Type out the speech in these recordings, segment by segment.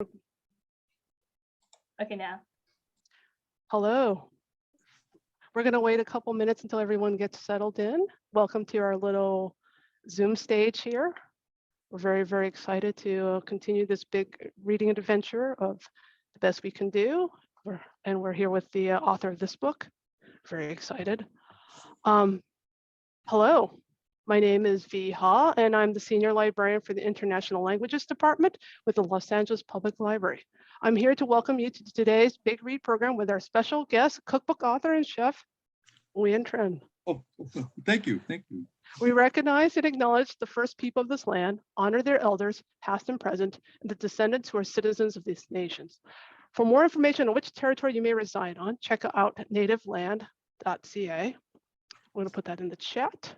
Okay, now. Hello. We're going to wait a couple minutes until everyone gets settled in. Welcome to our little Zoom stage here. We're very, very excited to continue this big reading adventure of The Best We Can Do. We're here with the author of this book. Very excited. Hello. My name is Vi Ha, and I'm the Senior Librarian for the International Languages Department with the Los Angeles Public Library. I'm here to welcome you to today's Big Read program with our special guest, cookbook author and chef, Nguyen Tran. Oh, thank you. We recognize and acknowledge the first people of this land, honor their elders, past and present, and the descendants who are citizens of these nations. For more information on which territory you may reside on, check out nativeland.ca. I'm going to put that in the chat.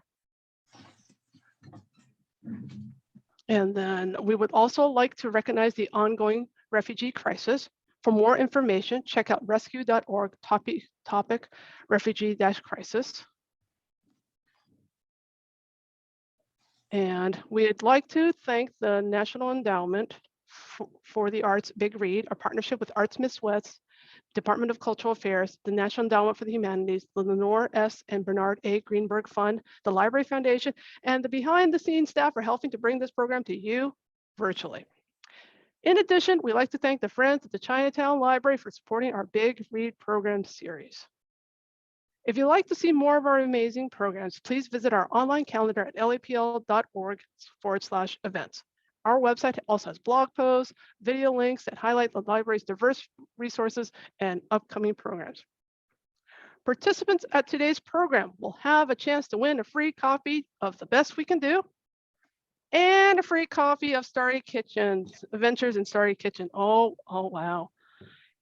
And then we would also like to recognize the ongoing refugee crisis. For more information, check out rescue.org topic refugee-crisis. And we'd like to thank the National Endowment for the Arts Big Read, our partnership with Arts Miss West, Department of Cultural Affairs, the National Endowment for the Humanities, the Lenore S and Bernard A. Greenberg Fund, the Library Foundation, and the behind-the-scenes staff for helping to bring this program to you virtually. In addition, we'd like to thank the Friends at the Chinatown Library for supporting our Big Read program series. If you'd like to see more of our amazing programs, please visit our online calendar at lapl.org/events. Our website also has blog posts, video links that highlight the library's diverse resources and upcoming programs. Participants at today's program will have a chance to win a free copy of The Best We Can Do and a free copy of Starry Kitchen's Adventures in Starry Kitchen. Oh, wow.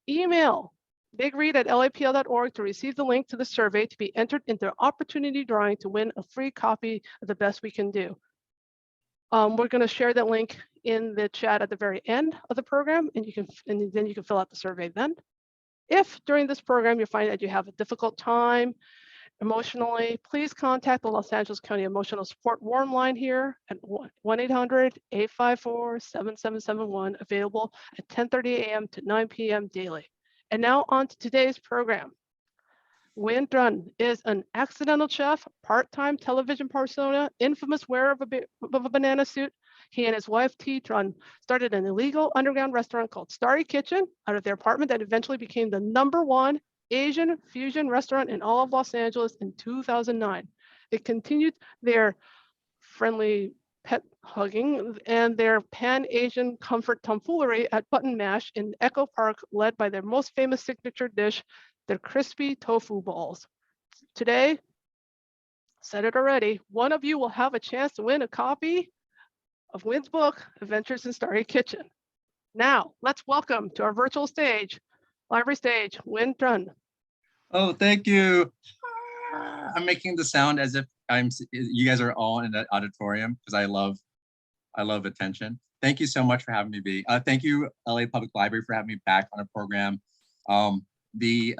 Email bigread@lapl.org to receive the link to the survey to be entered into opportunity drawing to win a free copy of The Best We Can Do. We're going to share that link in the chat at the very end of the program, and then you can fill out the survey then. If during this program you find that you have a difficult time emotionally, please contact the Los Angeles County Emotional Support Warm Line here at 1-800-854-7771, available at 10:30 a.m. to 9 p.m. daily. And now on to today's program. Nguyen Tran is an accidental chef, part-time television persona, infamous wearer of a banana suit. He and his wife, Thi Tran, started an illegal underground restaurant called Starry Kitchen out of their apartment that eventually became the #1 Asian fusion restaurant in all of Los Angeles in 2009. They continued their friendly pet hugging and their pan-Asian comfort tomfoolery at Button Mash in Echo Park, led by their most famous signature dish, the Crispy Tofu Balls. Today, said it already, one of you will have a chance to win a copy of Nguyen's book, Adventures in Starry Kitchen. Now, let's welcome to our virtual stage, library stage, Nguyen Tran. Oh, thank you. I'm making the sound as if you guys are all in the auditorium because I love attention. Thank you so much for having me, B. Thank you, LA Public Library, for having me back on a program. The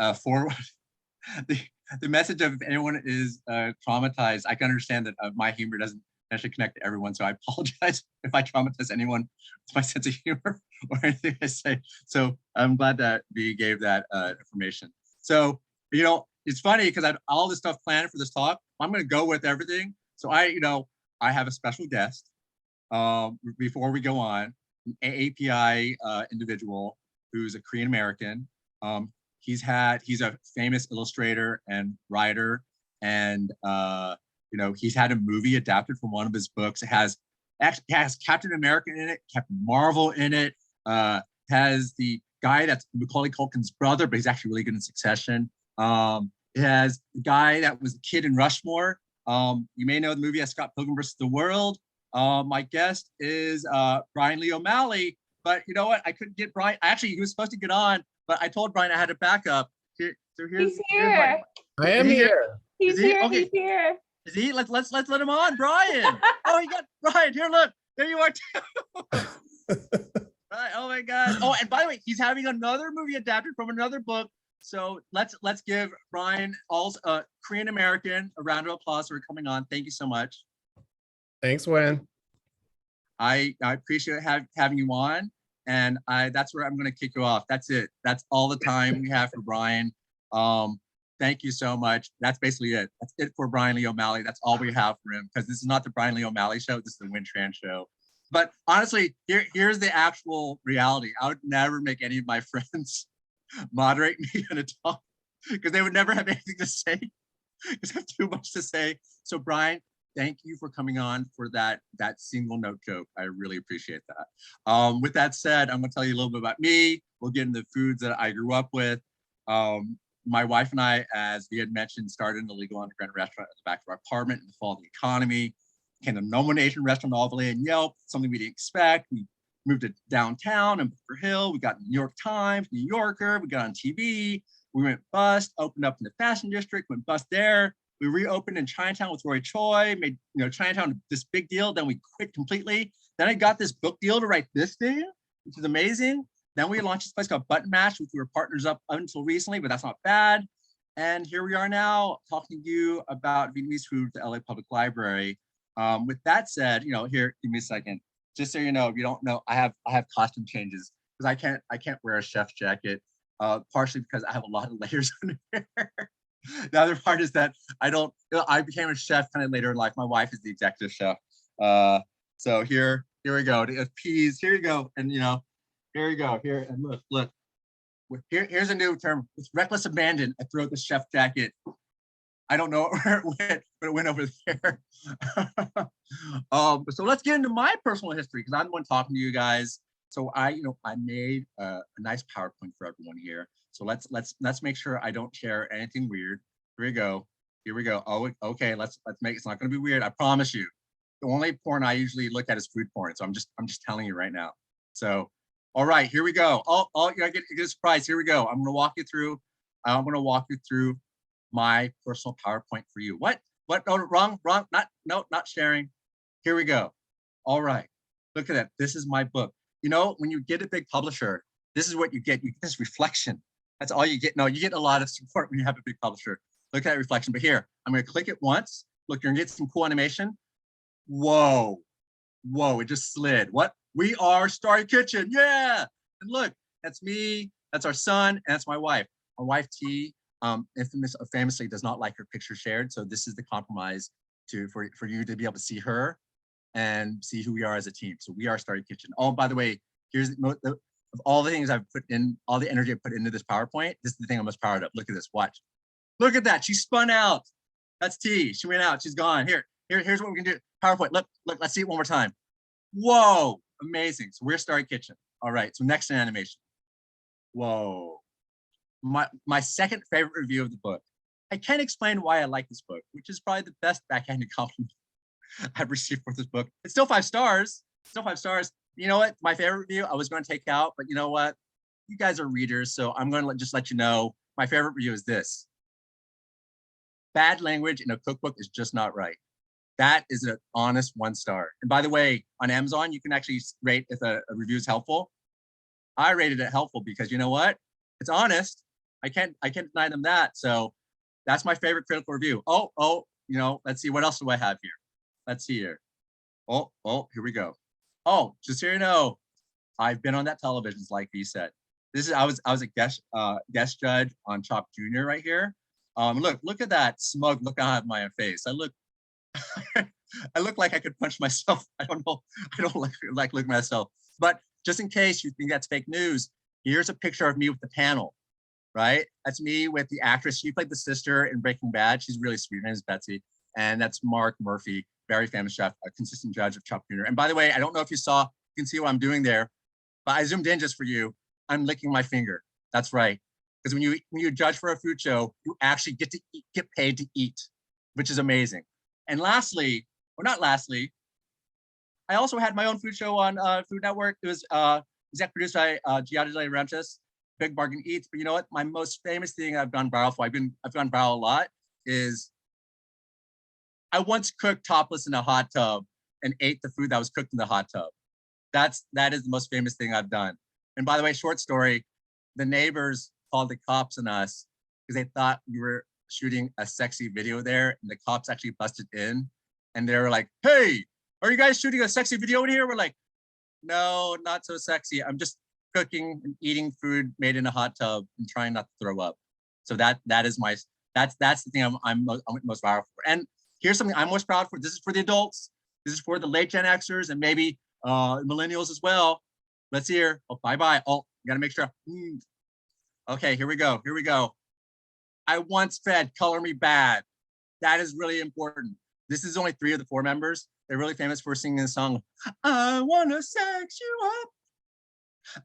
message of if anyone is traumatized, I can understand that my humor doesn't actually connect to everyone, so I apologize if I traumatize anyone with my sense of humor or anything I say. So I'm glad that we gave that information. So, you know, it's funny because I had all this stuff planned for this talk. I'm going to go with everything. So I have a special guest before we go on, an AAPI individual who's a Korean American. He's a famous illustrator and writer, and he's had a movie adapted from one of his books. It has Captain America in it, Captain Marvel in it, has the guy that's Macaulay Culkin's brother, but he's actually really good in Succession. It has the guy that was the kid in Rushmore. You may know the movie as Scott Pilgrim vs. the World. My guest is Brian Lee O'Malley, but you know what? I couldn't get Brian. Actually, he was supposed to get on, but I told Brian I had a backup. He's here. I am here. He's here. Okay. He's here. Is he? Let's let him on, Brian. Oh, you got Brian. Here, look. There you are too. Right. Oh my God. Oh, and by the way, he's having another movie adapted from another book. So let's give Brian, also Korean American, a round of applause for coming on. Thank you so much. Thanks, Wen. I appreciate having you on. And that's where I'm going to kick you off. That's it. That's all the time we have for Brian. Thank you so much. That's basically it. That's it for Brian Lee O'Malley. That's all we have for him, because this is not the Brian Lee O'Malley show. This is the Nguyen Tran show. But honestly, here's the actual reality. I would never make any of my friends moderate me in a talk, because they would never have anything to say, because I have too much to say. So Brian, thank you for coming on for that single note joke. I really appreciate that. With that said, I'm gonna tell you a little bit about me. We'll get into the foods that I grew up with. My wife and I, as we had mentioned, started an illegal underground restaurant at the back of our apartment in the fall of the economy. Became a nomination restaurant all the way in Yelp, something we didn't expect. We moved to downtown and Booker Hill. We got New York Times, New Yorker. We got on TV. We went bust, opened up in the fashion district, went bust there. We reopened in Chinatown with Roy Choi, made Chinatown this big deal. Then we quit completely. Then I got this book deal to write this thing, which is amazing. Then we launched this place called Button Mash, which we were partners up until recently, but that's not bad. And here we are now talking to you about Vietnamese food at the LA Public Library. With that said, here, give me a second. Just so you know, if you don't know, I have costume changes because I can't wear a chef's jacket, partially because I have a lot of layers under here. The other part is that I became a chef kind of later in life. My wife is the executive chef. So here we go. Peas, here you go. And here you go. Here, and look. Here's a new term. With reckless abandon, I threw out the chef jacket. I don't know where it went, but it went over there. So let's get into my personal history, because I'm the one talking to you guys. So I made a nice PowerPoint for everyone here. So let's make sure I don't share anything weird. Here we go. Oh, okay. Let's make it's not going to be weird. I promise you. The only porn I usually look at is food porn. So I'm just telling you right now. So, all right, here we go. Get a surprise. Here we go. I'm going to walk you through my personal PowerPoint for you. What? No, wrong. Not sharing. Here we go. All right. Look at that. This is my book. When you get a big publisher, this is what you get. You get this reflection. That's all you get. No, you get a lot of support when you have a big publisher. Look at that reflection. But here, I'm going to click it once. Look, you're going to get some cool animation. Whoa, it just slid. What? We are Starry Kitchen. Yeah. And look, that's me. That's our son. And that's my wife. My wife, Thi, famously does not like her picture shared. So this is the compromise for you to be able to see her and see who we are as a team. So we are Starry Kitchen. Oh, by the way, here's of all the things I've put in, all the energy I put into this PowerPoint, this is the thing I'm most proud of. Look at this, watch. Look at that, she spun out. That's Thi, she went out, she's gone. Here's what we can do. PowerPoint, look, let's see it one more time. Whoa, amazing. So we're Starry Kitchen. All right, so next in animation. Whoa. My second favorite review of the book. I can't explain why I like this book, which is probably the best backhanded compliment I've received for this book. It's still 5 stars. You know what? My favorite review I was going to take out, but you know what? You guys are readers, so I'm going to just let you know. My favorite review is this. Bad language in a cookbook is just not right. That is an honest 1 star. And by the way, on Amazon, you can actually rate if a review is helpful. I rated it helpful because you know what? It's honest. I can't deny them that. So that's my favorite critical review. Let's see, what else do I have here? Let's see here. Oh, here we go. Oh, just so you know, I've been on that televisions, like he said. I was a guest judge on Chop Junior right here. Look at that smug look I have on my face. I look like I could punch myself. I don't know. I don't like looking at myself. But just in case you think that's fake news, here's a picture of me with the panel. Right? That's me with the actress. She played the sister in Breaking Bad. She's really sweet. Her name is Betsy. And that's Mark Murphy, very famous chef, a consistent judge of Chop Junior. And by the way, I don't know if you can see what I'm doing there, but I zoomed in just for you. I'm licking my finger. That's right. Because when you judge for a food show, you actually get paid to eat, which is amazing. And lastly, I also had my own food show on Food Network. It was exec produced by Giada De Laurentiis, Big Bargain Eats. But you know what? My most famous thing I've gone viral for, I've gone viral a lot, is I once cooked topless in a hot tub and ate the food that was cooked in the hot tub. That is the most famous thing I've done. And by the way, short story, the neighbors called the cops on us because they thought we were shooting a sexy video there, and the cops actually busted in and they were like, "Hey, are you guys shooting a sexy video in here?" We're like, No, not so sexy. I'm just cooking and eating food made in a hot tub and trying not to throw up. So that is my that's the thing I'm most proud for. And here's something I'm most proud for. This is for the adults. This is for the late Gen Xers and maybe millennials as well. Let's hear. Oh, bye. Oh, gotta make sure. Okay, here we go. I once fed Color Me Bad. That is really important. This is only 3 of the 4 members. They're really famous for singing the song, I wanna sex you up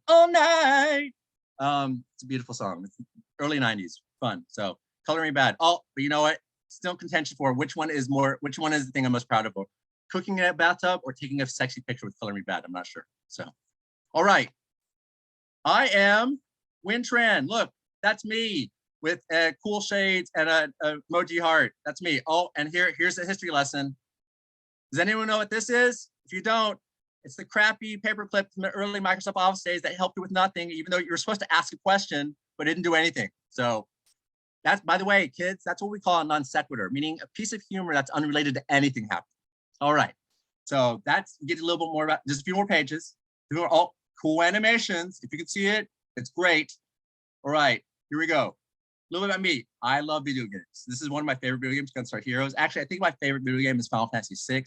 all night. It's a beautiful song. It's early 90s, fun. So Color Me Bad. Oh, but you know what? Still contention for which one is the thing I'm most proud of? Cooking in a bathtub or taking a sexy picture with Color Me Bad? I'm not sure. So, all right. I am Nguyen Tran. Look, that's me with cool shades and a emoji heart. That's me. Oh, and here's a history lesson. Does anyone know what this is? If you don't, it's the crappy paperclip from the early Microsoft Office days that helped you with nothing, even though you were supposed to ask a question, but didn't do anything. So that's, by the way, kids, that's what we call a non sequitur, meaning a piece of humor that's unrelated to anything happening. All right. So that's, get a little bit more about, just a few more pages. All cool animations. If you can see it, it's great. All right, here we go. A little bit about me. I love video games. This is one of my favorite video games, Gunstar Heroes. Actually, I think my favorite video game is Final Fantasy VI,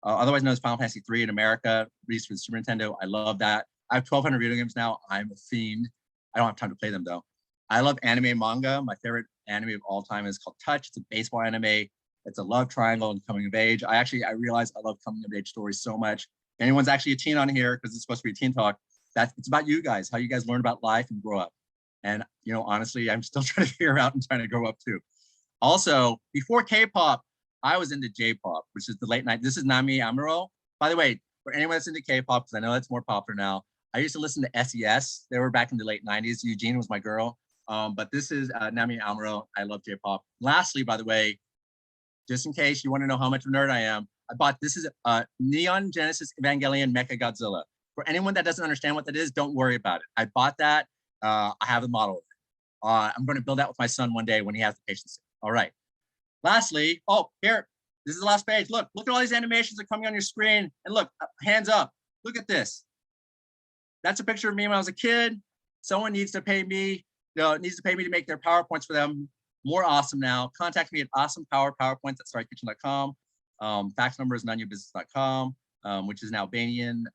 otherwise known as Final Fantasy III in America, released for the Super Nintendo. I love that. I have 1,200 video games now. I'm a fiend. I don't have time to play them though. I love anime and manga. My favorite anime of all time is called Touch. It's a baseball anime. It's a love triangle and coming of age. I realize I love coming of age stories so much. If anyone's actually a teen on here, because it's supposed to be a teen talk, it's about you guys, how you guys learn about life and grow up. And, you know, honestly, I'm still trying to figure out and trying to grow up too. Also, before K-pop, I was into J-pop, which is the late night. This is Nami Amuro. By the way, for anyone that's into K-pop, because I know that's more popular now, I used to listen to SES. They were back in the late 90s. Eugene was my girl. But this is Nami Amuro. I love J-pop. Lastly, by the way, just in case you want to know how much of a nerd I am, I bought, this is Neon Genesis Evangelion Mecha Godzilla. For anyone that doesn't understand what that is, don't worry about it. I bought that. I have a model of it. I'm going to build that with my son one day when he has the patience. All right. Lastly, oh, here, this is the last page. Look at all these animations that are coming on your screen. And look, hands up. Look at this. That's a picture of me when I was a kid. Someone needs to pay me, to make their PowerPoints for them more awesome now. Contact me at awesomepowerpowerpoints@starrykitchen.com. Fax number is noneyourbusiness.com, which is an Albanian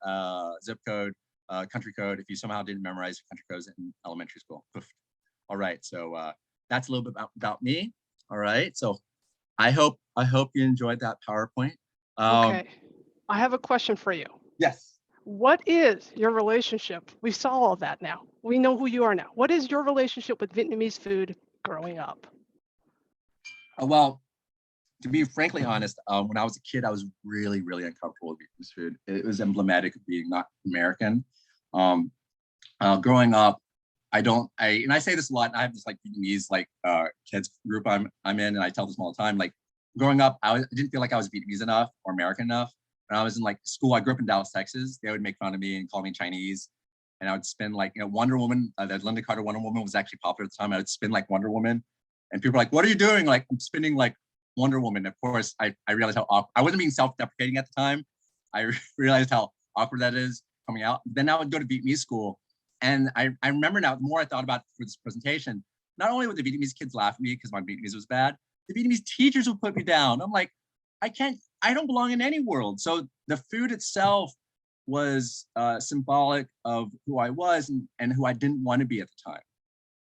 zip code, country code, if you somehow didn't memorize country codes in elementary school. Poof. All right, so that's a little bit about me. All right, so I hope you enjoyed that PowerPoint. Okay, I have a question for you. Yes. What is your relationship? We saw all of that now. We know who you are now. What is your relationship with Vietnamese food growing up? Well, to be frankly honest, when I was a kid, I was really, really uncomfortable with Vietnamese food. It was emblematic of being not American. Growing up, and I say this a lot, and I have this like Vietnamese kids group I'm in, and I tell this all the time. Like growing up, I didn't feel like I was Vietnamese enough or American enough. When I was in like school, I grew up in Dallas, Texas. They would make fun of me and call me Chinese. And I would spin like, Wonder Woman, that Linda Carter Wonder Woman was actually popular at the time. I would spin like Wonder Woman. And people were like, what are you doing? Like, I'm spinning like Wonder Woman. Of course, I realized how awkward, I wasn't being self-deprecating at the time. I realized how awkward that is coming out. Then I would go to Vietnamese school. And I remember now, the more I thought about it for this presentation, not only would the Vietnamese kids laugh at me because my Vietnamese was bad, the Vietnamese teachers would put me down. I'm like, I don't belong in any world. So the food itself was symbolic of who I was and who I didn't want to be at the time,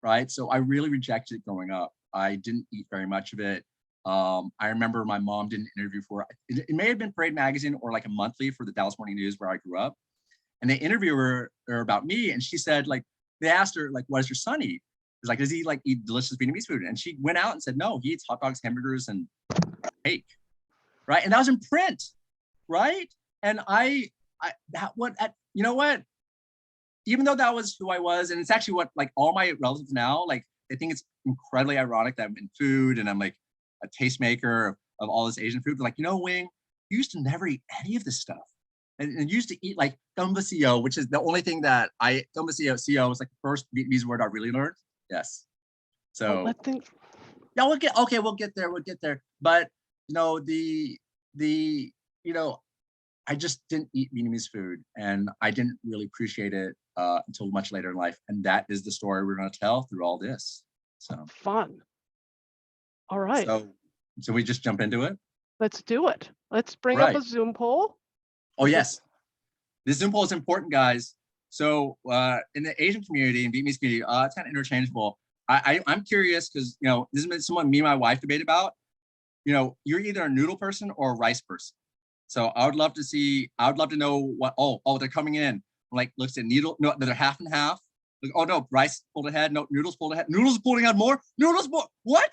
right? So I really rejected it growing up. I didn't eat very much of it. I remember my mom did an interview for, it may have been Parade Magazine or like a monthly for the Dallas Morning News where I grew up. And they interviewed her about me, and she said, like, they asked her, like, what does your son eat? It's like, does he like eat delicious Vietnamese food? And she went out and said, no, he eats hot dogs, hamburgers, and cake, right? And that was in print, right? And you know what? Even though that was who I was, and it's actually what like all my relatives now, like they think it's incredibly ironic that I'm in food and I'm like a tastemaker of all this Asian food. But like, Wing, you used to never eat any of this stuff. And used to eat like gumba which is the only thing that gumba was like the first Vietnamese word I really learned. Yes. So yeah, we'll get there. But I I just didn't eat Vietnamese food, and I didn't really appreciate it until much later in life. And that is the story we're going to tell through all this. So Fun. All right, so we just jump into it. let's do it. Let's bring up a Right. Zoom poll. Oh yes, this Zoom poll is important, guys. So in the Asian community and Vietnamese community, it's kind of interchangeable. I'm curious because this has been something me and my wife debate about. You're either a noodle person or a rice person. So I would love to know what. Oh, they're coming in. Like, looks at noodle. No, they're half and half. Like, oh no, rice pulled ahead. No, noodles pulled ahead. Noodles pulling out more. Noodles more. What?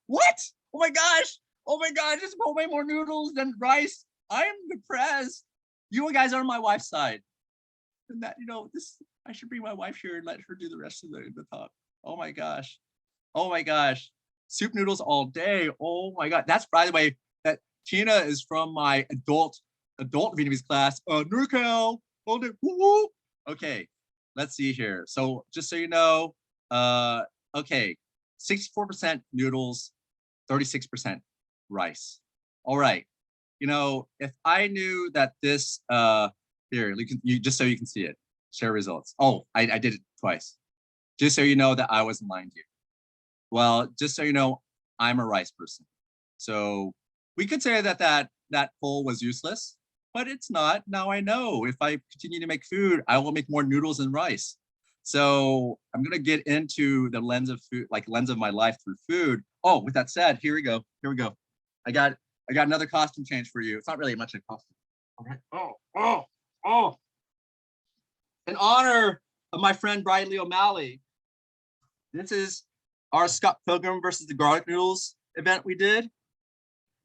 What? Oh my gosh. Oh my God. Just pull way more noodles than rice. I am depressed. You guys are on my wife's side. And that, this, I should bring my wife here and let her do the rest of the talk. Oh my gosh. Oh my gosh. Soup noodles all day. Oh my God. That's, by the way, that Tina is from my adult Vietnamese class. NorCal, all day. Woo woo. Okay, let's see here. So just so you know, okay, 64% noodles, 36% rice. All right. If I knew that this, here, you just so you can see it, share results. Oh, I did it twice. Just so you know that I wasn't lying to you. Well, just so you know, I'm a rice person. So we could say that poll was useless, but it's not. Now I know if I continue to make food, I will make more noodles than rice. So I'm gonna get into the lens of food, like lens of my life through food. Oh, with that said, here we go. I got another costume change for you. It's not really much of a costume. All right. Oh. In honor of my friend Brian Lee O'Malley, this is our Scott Pilgrim versus the garlic noodles event we did.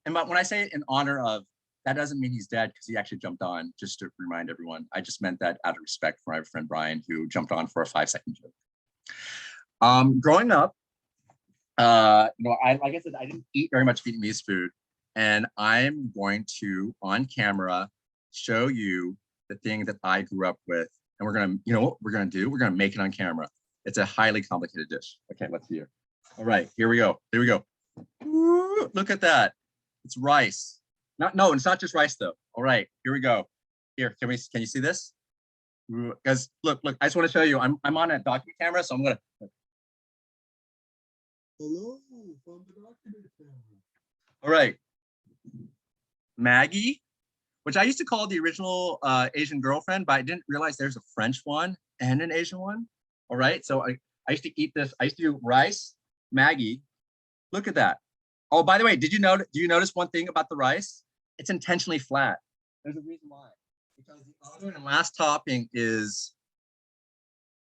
And when I say in honor of, that doesn't mean he's dead because he actually jumped on, just to remind everyone. I just meant that out of respect for my friend Brian, who jumped on for a 5-second joke. Growing up, like I said, I didn't eat very much Vietnamese food. And I'm going to, on camera, show you the thing that I grew up with. And we're going to, what we're going to do? We're going to make it on camera. It's a highly complicated dish. Okay, let's see here. All right, here we go. Ooh, look at that. It's rice. No, it's not just rice though. All right, here we go. Here, can you see this? Because look, I just want to show you. I'm on a document camera, so I'm gonna. Hello from the document camera. All right, Maggie, which I used to call the original Asian girlfriend, but I didn't realize there's a French one and an Asian one. All right, so I used to eat this. I used to do rice, Maggie. Look at that. Oh, by the way, do you notice one thing about the rice? It's intentionally flat. There's a reason why. Because the other and last topping is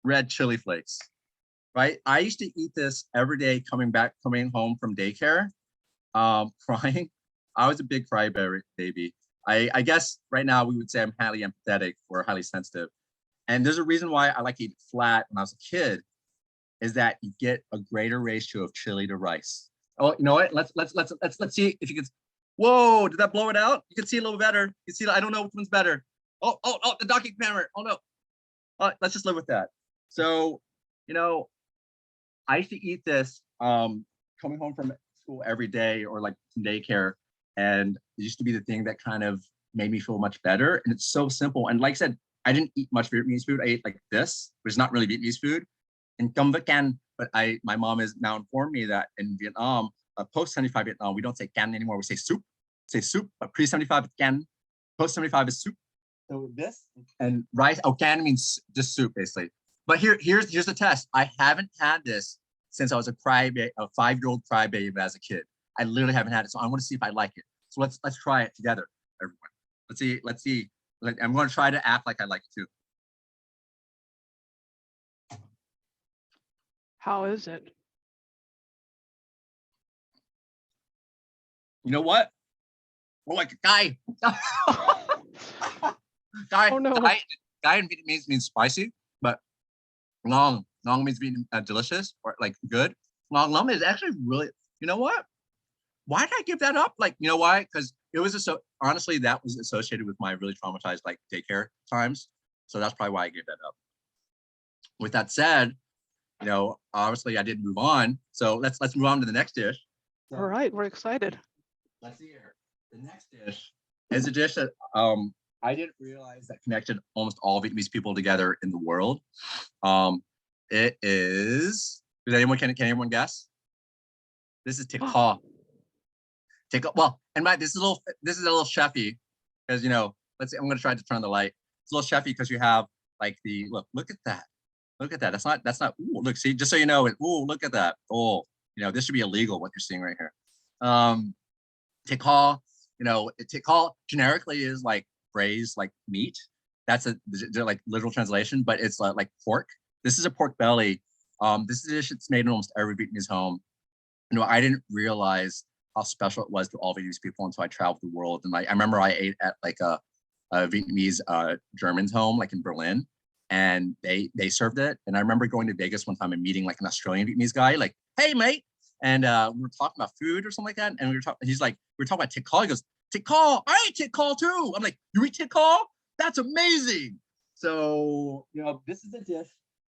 red chili flakes, right? I used to eat this every day coming home from daycare, crying. I was a big cry baby. I guess right now we would say I'm highly empathetic or highly sensitive. And there's a reason why I like to eat it flat when I was a kid, is that you get a greater ratio of chili to rice. Oh, you know what? Let's see if you can. Whoa, did that blow it out? You can see a little better. You see, I don't know which one's better. Oh, the docking camera. Oh no. Let's just live with that. So, I used to eat this coming home from school every day or like from daycare. And it used to be the thing that kind of made me feel much better. And it's so simple. And like I said, I didn't eat much Vietnamese food. I ate like this, which is not really Vietnamese food. And cơm với canh, but my mom has now informed me that in Vietnam, post 75 Vietnam, we don't say canh anymore. We say soup. Say soup, but pre 75 is canh. Post 75 is soup. So this and rice. Oh, canh means just soup, basically. But here's the test. I haven't had this since I was a 5-year-old crybaby as a kid. I literally haven't had it, so I want to see if I like it. So let's try it together, everyone. Let's see. I'm going to try to act like I like it too. How is it? You know what? Oh, like guy. Guy. Oh no. Guy in Vietnamese means spicy, but long means being delicious or like good. Long is actually really. You know what? Why did I give that up? Like, you know why? Because it was honestly that was associated with my really traumatized like daycare times. So that's probably why I gave that up. With that said, obviously I did move on. So let's move on to the next dish. So, all right, we're excited. Let's see here. The next dish is a dish that I didn't realize that connected almost all Vietnamese people together in the world. It is, can anyone guess? This is Thi Tran. Well, and this is a little chefy, because I'm gonna try to turn the light. It's a little chefy because you have like look at that. Look at that. That's not, ooh, look, see, just so you know, ooh, look at that. Oh, this should be illegal, what you're seeing right here. Thi Tran, Thi Tran generically is like braised like meat. That's the like literal translation, but it's like pork. This is a pork belly. This is a dish that's made in almost every Vietnamese home. I didn't realize how special it was to all Vietnamese people until I traveled the world. And I remember I ate at like a Vietnamese German's home, like in Berlin, and they served it. And I remember going to Vegas one time and meeting like an Australian Vietnamese guy, like, hey mate, and we were talking about food or something like that. And we were talking about Thi Tran. He goes, Thi Tran, I ate Thi Tran too. I'm like, you eat Thi Tran? That's amazing. So this is a dish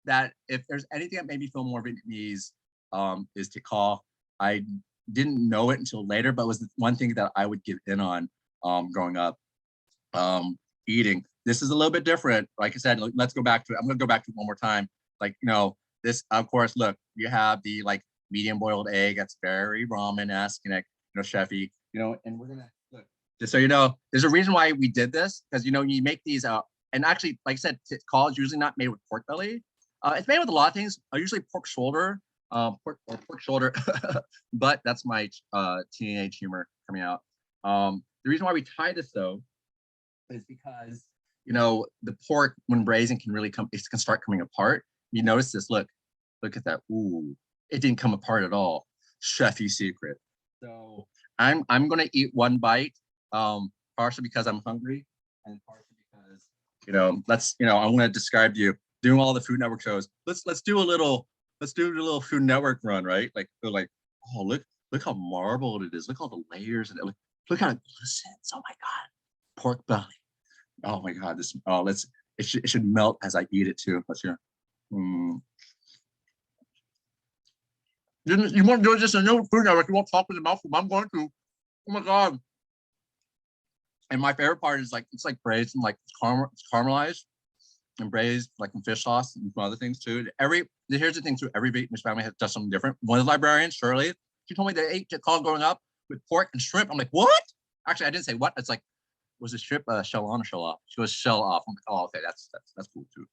that if there's anything that made me feel more Vietnamese, is Thi Tran. I didn't know it until later, but it was the one thing that I would give in on growing up. Eating. This is a little bit different. Like I said, let's go back to it. I'm gonna go back to it one more time. Like, this, of course, look, you have the like medium boiled egg that's very ramen-esque, chefy, and we're gonna look, just so you know, there's a reason why we did this, because you make these and actually, like I said, Thi Tran is usually not made with pork belly. It's made with a lot of things, usually pork shoulder, pork shoulder, but that's my teenage humor coming out. The reason why we tie this though is because the pork when braising it can start coming apart. You notice this, look at that. Ooh, it didn't come apart at all. Chefy secret. So I'm gonna eat one bite, partially because I'm hungry, and partially because I'm gonna describe to you doing all the Food Network shows. Let's do a little Food Network run, right? Like oh, look how marbled it is. Look all the layers, and look how it glistens. Oh my god, pork belly. Oh my god, it should melt as I eat it too. Let's hear. You want to do this in a new Food Network? You won't talk with the mouth. I'm going to. Oh my god. And my favorite part is like it's like braised and like it's caramelized and braised like in fish sauce and some other things too. Here's the thing too. Every Vietnamese family does something different. One of the librarians, Shirley, she told me they ate Thi Tran growing up with pork and shrimp. I'm like, what? Actually, I didn't say what. It's like, was the shrimp shell on or shell off? She was shell off. I'm like, oh, okay, that's cool too.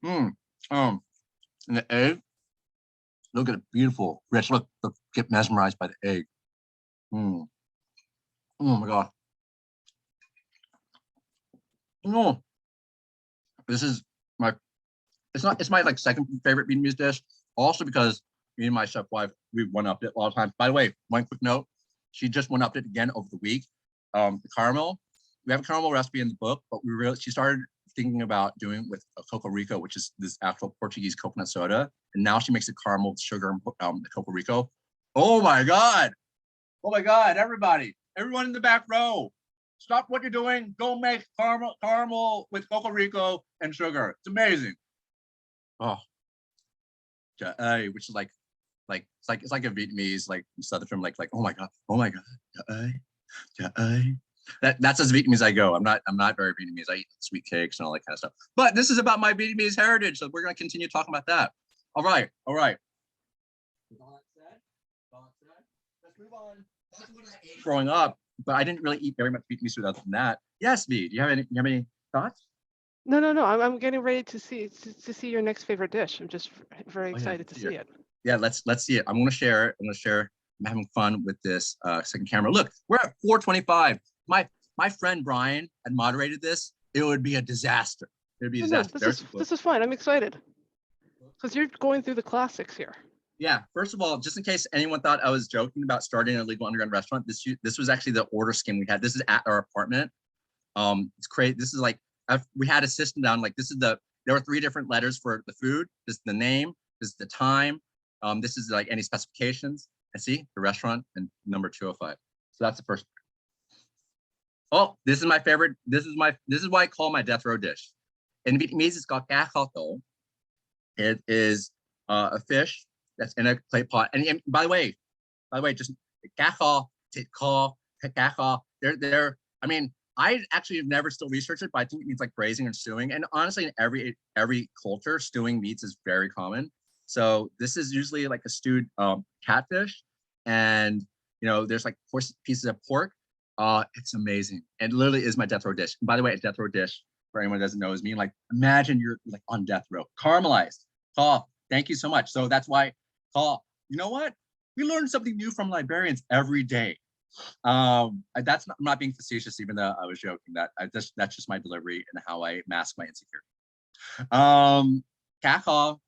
And the egg, look at it, beautiful, rich. Look, get mesmerized by the egg. Oh my god. This is it's my like second favorite Vietnamese dish. Also because me and my chef wife, we've one-upped it a lot of times. By the way, one quick note, she just one-upped it again over the week. The caramel, we have a caramel recipe in the book, but she started thinking about doing with a Coco Rico, which is this actual Portuguese coconut soda. And now she makes a caramel with sugar and the Coco Rico. Oh my God, everyone in the back row, stop what you're doing. Go make caramel with Coco Rico and sugar. It's amazing. Oh, which is like it's like a Vietnamese like southern term, like oh my god. That's as Vietnamese as I go. I'm not very Vietnamese. I eat sweet cakes and all that kind of stuff. But this is about my Vietnamese heritage, so we're gonna continue talking about that. All right. With all that said, let's move on. That's what I ate growing up, but I didn't really eat very much Vietnamese food other than that. Yes, V, do you have any thoughts? No. I'm getting ready to see your next favorite dish. I'm just very excited to see it. Yeah, let's see it. I'm gonna share it. I'm having fun with this second camera. Look, we're at 4:25. My friend Brian had moderated this. It would be a disaster. It'd be a disaster. This is fine. I'm excited because you're going through the classics here. Yeah. First of all, just in case anyone thought I was joking about starting a legal underground restaurant, this was actually the order scheme we had. This is at our apartment. It's crazy. This is like we had a system down. Like there were 3 different letters for the food. This is the name. This is the time. This is like any specifications. And see the restaurant and number 205. So that's the first. Oh, this is my favorite. This is what I call my death row dish. In Vietnamese, it's called cá kho tô. It is a fish that's in a clay pot. And by the way, just cá kho, thịt kho, cá kho. They're. I mean, I actually have never still researched it, but I think it means like braising and stewing. And honestly, in every culture, stewing meats is very common. So this is usually like a stewed catfish, and there's like pieces of pork. It's amazing. And literally is my death row dish. And by the way, a death row dish, for anyone who doesn't know, is mean like imagine you're like on death row, caramelized. Call. Thank you so much. So that's why call. You know what? We learn something new from librarians every day. That's not, I'm not being facetious, even though I was joking. That's just my delivery and how I mask my insecurity. Kakao,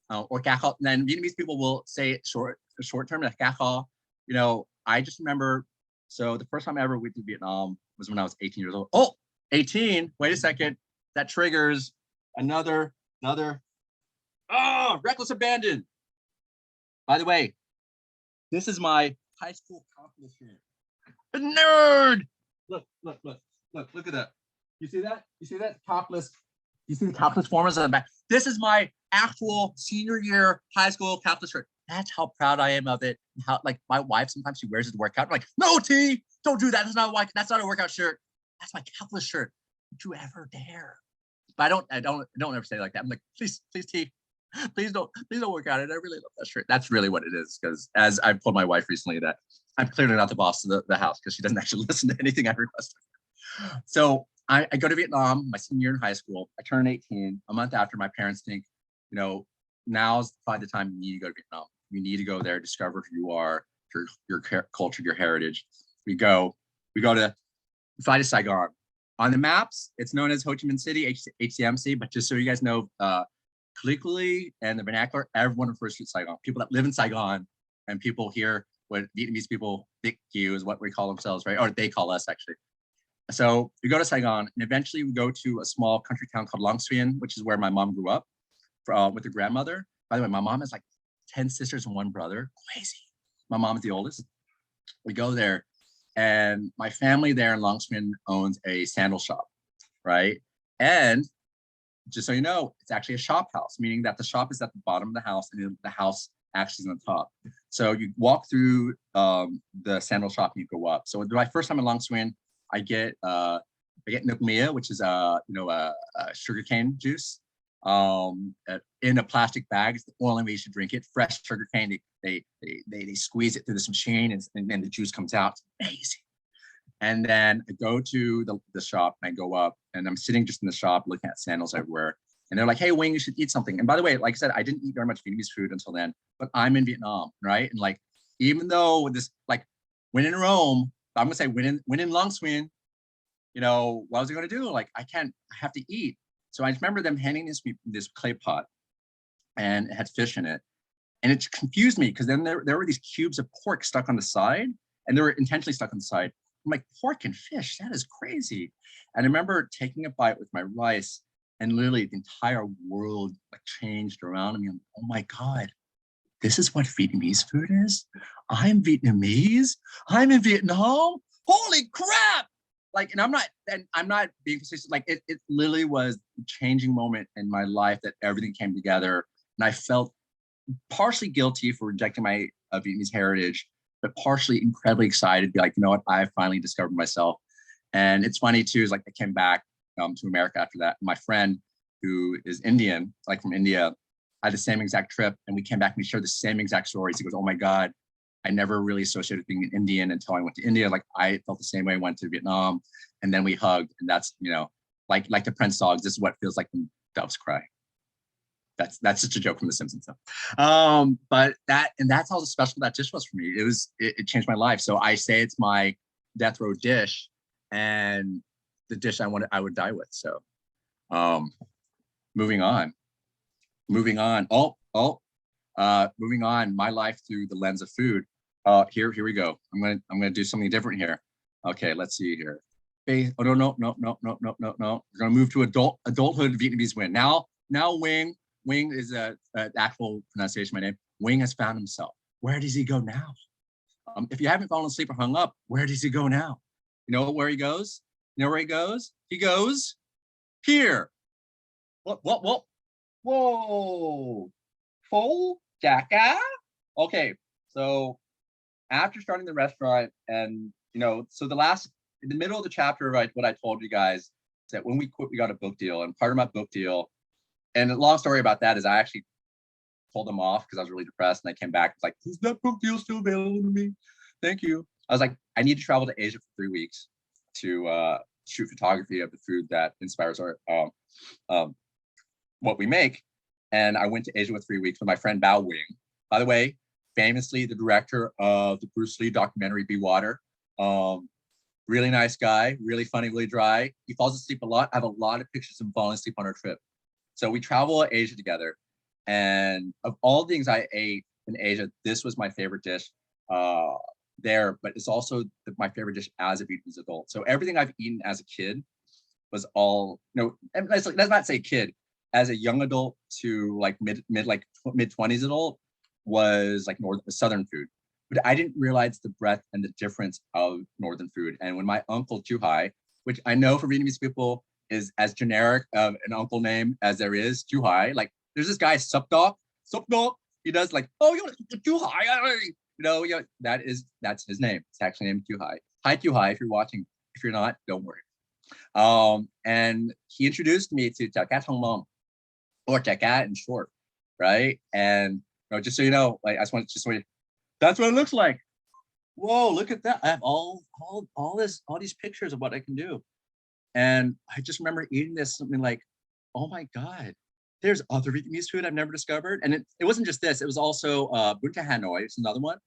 or kakao. And then Vietnamese people will say it short term, like kakao. I just remember. So the first time I ever went to Vietnam was when I was 18 years old. Oh, 18. Wait a second. That triggers another. Reckless abandon. By the way, this is my high school accomplishment. A nerd. Look at that. You see that? Topless. You see the topless formulas on the back. This is my actual senior year high school topless shirt. That's how proud I am of it. How like my wife sometimes she wears it to work out. I'm like, no, T, don't do that. That's not a workout shirt. That's my topless shirt. Don't you ever dare. But I don't ever say it like that. I'm like, please, T, please don't work out. And I really love that shirt. That's really what it is. Because as I told my wife recently that I'm clearly not the boss of the house because she doesn't actually listen to anything I request. So I go to Vietnam, my senior year in high school. I turn 18. A month after, my parents think, now's probably the time you need to go to Vietnam. You need to go there, discover who you are, your culture, your heritage. We fly to Saigon. On the maps, it's known as Ho Chi Minh City, HCMC, but just so you guys know, colloquially and the vernacular, everyone refers to Saigon. People that live in Saigon and people here, what Vietnamese people think you is what we call themselves, right? Or they call us actually. So we go to Saigon and eventually we go to a small country town called Long Xuyen, which is where my mom grew up with her grandmother. By the way, my mom has like 10 sisters and one brother. Crazy. My mom is the oldest. We go there and my family there in Long Xuyen owns a sandal shop, right? And just so you know, it's actually a shop house, meaning that the shop is at the bottom of the house and the house actually is on the top. So you walk through the sandal shop and you go up. So my first time in Long Xuyen, I get nước mía, which is a sugarcane juice in a plastic bag. It's the only way you should drink it. Fresh sugarcane. They squeeze it through this machine and then the juice comes out. It's amazing. And then I go to the shop and I go up and I'm sitting just in the shop looking at sandals everywhere. And they're like, hey, Wing, you should eat something. And by the way, like I said, I didn't eat very much Vietnamese food until then, but I'm in Vietnam, right? And like, even though this, like, when in Rome, I'm gonna say when in Long Xuyen, what was I gonna do? Like, I have to eat. So I remember them handing this clay pot and it had fish in it. And it confused me because then there were these cubes of pork stuck on the side and they were intentionally stuck on the side. I'm like, pork and fish, that is crazy. And I remember taking a bite with my rice and literally the entire world like changed around me. Oh my God, this is what Vietnamese food is? I'm Vietnamese? I'm in Vietnam? Holy crap! Like, and I'm not being facetious. Like it literally was a changing moment in my life that everything came together. And I felt partially guilty for rejecting my Vietnamese heritage, but partially incredibly excited to be like, you know what, I finally discovered myself. And it's funny too, is like I came back to America after that. My friend who is Indian, like from India, had the same exact trip and we came back and we shared the same exact stories. He goes, oh my God, I never really associated with being an Indian until I went to India. Like I felt the same way I went to Vietnam and then we hugged and that's, like the Prince dogs, this is what it feels like when doves cry. That's such a joke from The Simpsons. But that's how special that dish was for me. It changed my life. So I say it's my death row dish and the dish I would die with. So moving on. Moving on, my life through the lens of food. Here we go. I'm gonna do something different here. Okay, let's see here. Oh no. We're gonna move to adulthood Vietnamese Nguyen. Now Wing is the actual pronunciation of my name. Wing has found himself. Where does he go now? If you haven't fallen asleep or hung up, where does he go now? You know where he goes? You know where he goes? He goes here. What? Whoa. Full Jacka? Okay, so after starting the restaurant and, so the last in the middle of the chapter, right, what I told you guys is that when we quit, we got a book deal, and part of my book deal, and a long story about that is I actually told them off because I was really depressed, and I came back. It's like, is that book deal still available to me? Thank you. I was like, I need to travel to Asia for 3 weeks to shoot photography of the food that inspires our what we make. And I went to Asia with 3 weeks with my friend Bao Wing. By the way, famously the director of the Bruce Lee documentary Be Water. Really nice guy, really funny, really dry. He falls asleep a lot. I have a lot of pictures of him falling asleep on our trip. So we travel Asia together. And of all the things I ate in Asia, this was my favorite dish there, but it's also my favorite dish as a Vietnamese adult. So everything I've eaten as a kid was all, let's not say kid, as a young adult to like mid 20s adult was like southern food. But I didn't realize the breadth and the difference of northern food. And when my uncle Chu Hai, which I know for Vietnamese people is as generic of an uncle name as there is, Chu Hai, like there's this guy Sup Dog. He does like, oh, you Chu Hai, that's his name. It's actually named Chu Hai. Hi Chu Hai, if you're watching. If you're not, don't worry. And he introduced me to Chả Cá Thong Long, or Chả Cá in short, right? And just so you know, like I just want you, that's what it looks like. Whoa, look at that! I have all these pictures of what I can do, and I just remember eating this something like, oh my god, there's other Vietnamese food I've never discovered, and it wasn't just this. It was also Bún Chả Hanoi, it's another one,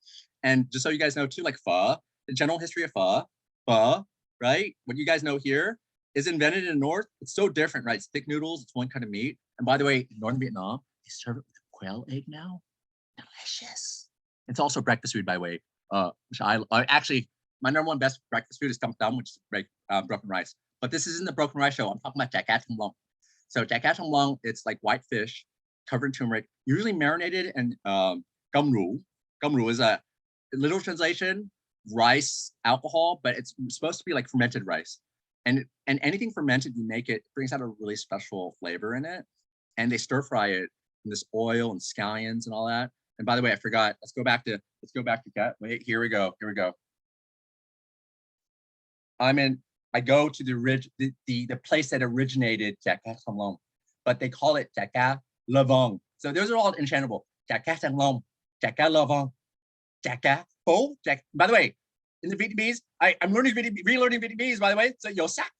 and just so you guys know too, like pho, the general history of pho, right? What you guys know here is invented in the north. It's so different, right? It's thick noodles. It's one kind of meat. And by the way, in northern Vietnam, they serve it with quail egg now. Delicious. It's also breakfast food, by the way. Which I actually, my number one best breakfast food is tom tam, which is broken rice. But this isn't the broken rice show. I'm talking about Chả Cá Thong Long. So Chả Cá Thong Long, it's like white fish covered in turmeric, usually marinated in gum ru. Gum ru is a literal translation, rice alcohol, but it's supposed to be like fermented rice. And anything fermented, you make it brings out a really special flavor in it. And they stir fry it in this oil and scallions and all that. And by the way, I forgot. Let's go back to Kat. Wait, here we go. I go to the place that originated Chả Cá Thong Long, but they call it Chả Cá La Vong. So those are all enchantable. Chả Cá Thong Long, Chả Cá La Vong, Chả Cá Pho. By the way, in the Vietnamese, I'm relearning Vietnamese, by the way. So yo sak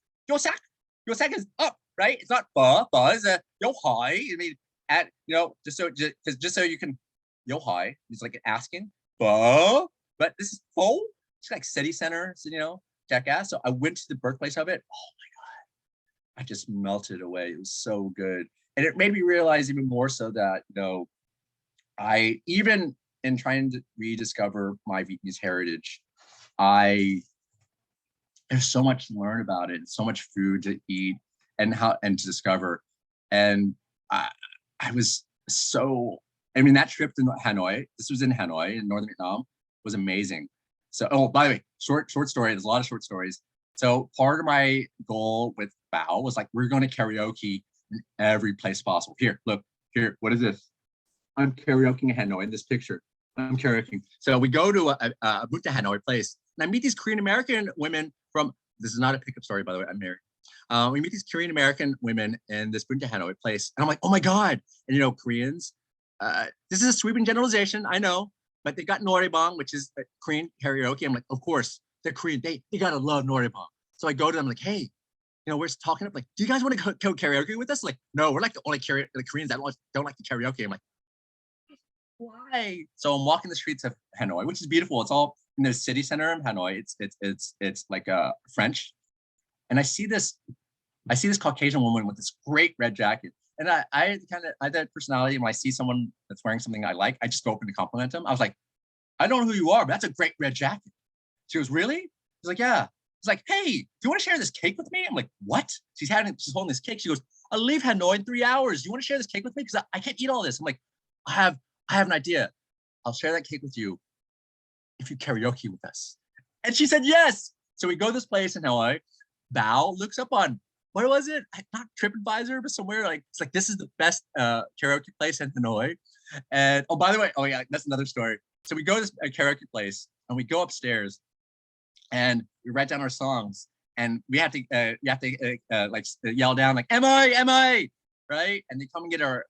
is up, right? It's not pho. Pho is a yo hỏi. I mean, just so you can, yo hỏi is like asking pho, but this is pho. It's like city center, Chả Cá. So I went to the birthplace of it. Oh my god, I just melted away. It was so good, and it made me realize even more so that I even in trying to rediscover my Vietnamese heritage, there's so much to learn about it, so much food to eat and to discover. And I was so, that trip to Hanoi, this was in Hanoi in northern Vietnam, was amazing. So, by the way, short story, there's a lot of short stories. So part of my goal with Bao was like, we're going to karaoke in every place possible. Here, look, here, what is this? I'm karaokeing in Hanoi in this picture. I'm karaokeing. So we go to a Bún Chả Hanoi place, and I meet these Korean American women from, this is not a pickup story, by the way, I'm married. We meet these Korean American women in this Bún Chả Hanoi place, and I'm like, oh my God. And Koreans, this is a sweeping generalization, I know, but they got noraebang, which is Korean karaoke. I'm like, of course, they're Korean, they gotta love noraebang. So I go to them like, hey, we're talking up, like, do you guys want to go karaoke with us? Like, no, we're like the only the Koreans that don't like the karaoke. I'm like, why? So I'm walking the streets of Hanoi, which is beautiful. It's all in the city center of Hanoi. It's like French, and I see this Caucasian woman with this great red jacket, and I had that personality. When I see someone that's wearing something I like, I just go up and compliment them. I was like, I don't know who you are, but that's a great red jacket. She goes, really? I was like, yeah. It's like, hey, do you want to share this cake with me? I'm like, what? She's holding this cake. She goes, I'll leave Hanoi in 3 hours. You want to share this cake with me? Because I can't eat all this. I'm like, I have an idea. I'll share that cake with you if you karaoke with us. And she said, yes. So we go to this place in Hanoi. Bao looks up on, what was it? Not TripAdvisor, but somewhere it's like, this is the best karaoke place in Hanoi. And by the way, that's another story. So we go to this karaoke place and we go upstairs and we write down our songs, and we have to like yell down like am I, right? And they come and get our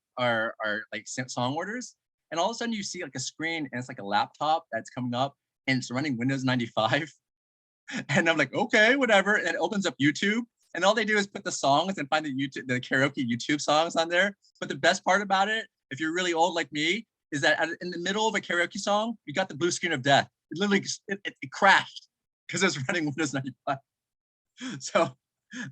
like song orders, and all of a sudden you see like a screen, and it's like a laptop that's coming up, and it's running Windows 95. And I'm like, okay, whatever. And it opens up YouTube, and all they do is put the songs and find the karaoke YouTube songs on there. But the best part about it, if you're really old like me, is that in the middle of a karaoke song, you got the blue screen of death. It literally it crashed because it's running Windows 95. So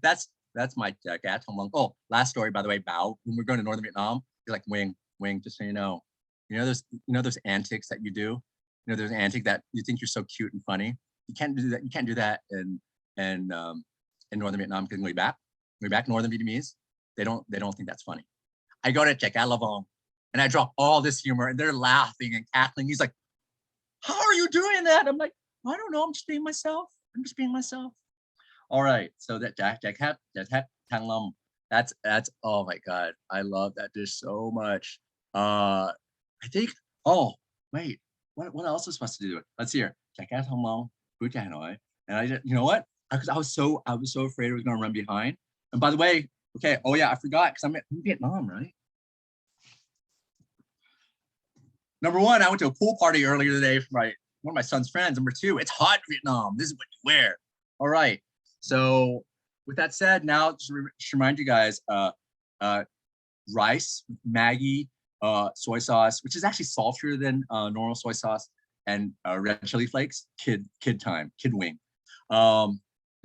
that's my cat. Oh, last story, by the way, Bao. When we're going to Northern Vietnam, you're like, Wing, just so you know those antics that you do. You know, there's an antic that you think you're so cute and funny. You can't do that. You can't do that in Northern Vietnam, because way back Northern Vietnamese, they don't think that's funny. I go to Check Alavong, and I drop all this humor, and they're laughing and cackling. He's like, "How are you doing that?" I'm like, "I don't know. I'm just being myself. All right. So that Jack Tang Lum. That's oh my God. I love that dish so much. I think. Oh wait. What else was supposed to do? Let's hear. Jack Tang Lum. And I just, you know what? Because I was so afraid I was going to run behind. And by the way, okay. Oh yeah, I forgot, because I'm in Vietnam, right? Number one, I went to a pool party earlier today for one of my son's friends. Number two, it's hot in Vietnam. This is what you wear. All right. So with that said, now just remind you guys, rice, Maggi, soy sauce, which is actually saltier than normal soy sauce, and red chili flakes, kid wing.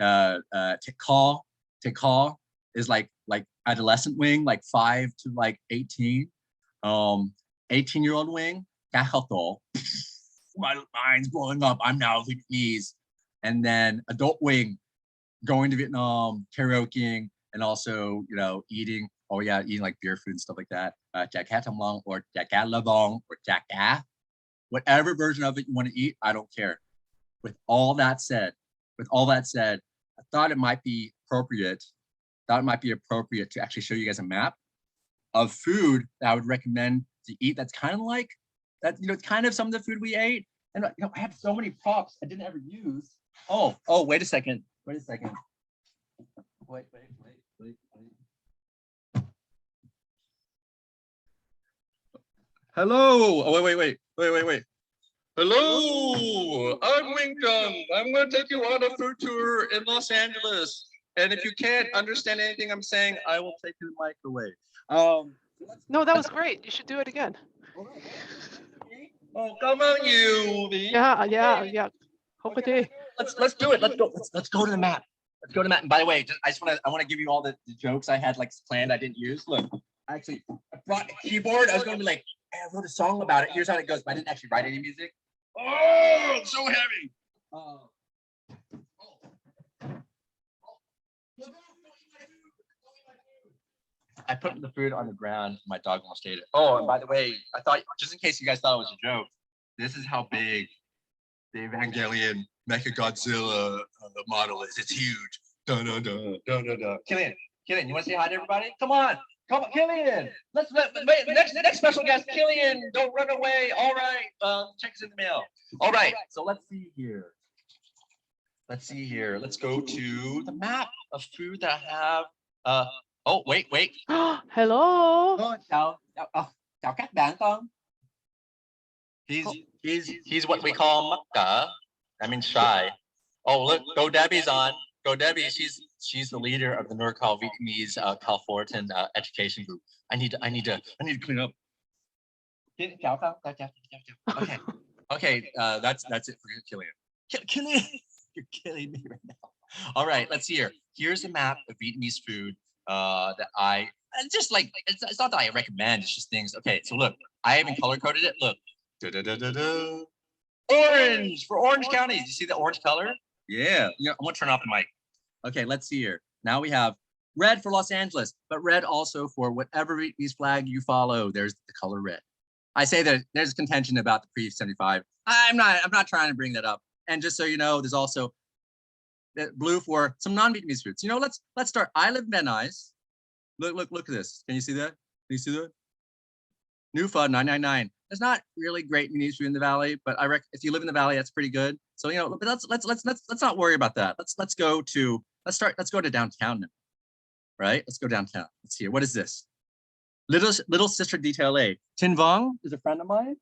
Take call is like adolescent wing, like 5 to like 18. 18-year-old wing, cá khao tổ. My mind's blowing up. I'm now Vietnamese. And then adult wing, going to Vietnam, karaokeing, and also, eating like beer food and stuff like that. Chả cá thăm long, or chả cá lavong, or chả cá. Whatever version of it you want to eat, I don't care. With all that said, I thought it might be appropriate to actually show you guys a map of food that I would recommend to eat. That's kind of like that, kind of some of the food we ate. And I have so many props I didn't ever use. Oh, wait a second. Wait. Hello. Oh, wait. Hello, I'm Nguyen Tran. I'm going to take you on a food tour in Los Angeles. And if you can't understand anything I'm saying, I will take your mic away. No, that was great. You should do it again. Oh, come on, you. Yeah. Hopefully. Let's do it. Let's go to the map. And by the way, I want to give you all the jokes I had like planned I didn't use. Look, I brought a keyboard. I was going to be like, hey, I wrote a song about it. Here's how it goes. But I didn't actually write any music. Oh, it's so heavy. I put the food on the ground. My dog almost ate it. Oh, and by the way, I thought, just in case you guys thought it was a joke, this is how big the Evangelion Mechagodzilla model is. It's huge. Killian, you want to say hi to everybody? Come on, Killian. Next special guest, Killian. Don't run away. All right, check us in the mail. All right, so let's see here. Let's go to the map of food that I have. Oh, wait. Hello. Oh, chào các bạn con. He's what we call makka. I mean shy. Oh, look, Go Debbie's on. Go Debbie. She's the leader of the NorCal Vietnamese Californian education group. I need to clean up. Okay. That's it for Killian. Killian, you're killing me right now. All right, let's see here. Here's a map of Vietnamese food that just like it's not that I recommend. It's just things. Okay, so look, I even color coded it. Look. Orange for Orange County. Did you see the orange color? Yeah. I'm gonna turn off the mic. Okay, let's see here. Now we have red for Los Angeles, but red also for whatever Vietnamese flag you follow. There's the color red. I say that there's contention about the pre-75. I'm not trying to bring that up. And just so you know, there's also blue for some non-Vietnamese foods. Let's start. I live in Van Nuys. Look at this. Can you see that? New Pho 999. There's not really great Vietnamese food in the valley, but I reckon if you live in the valley, that's pretty good. So but let's not worry about that. Let's go to downtown now, right? Let's go downtown. Let's see here. What is this? Little Sister Detail A. Tin Vong is a friend of mine.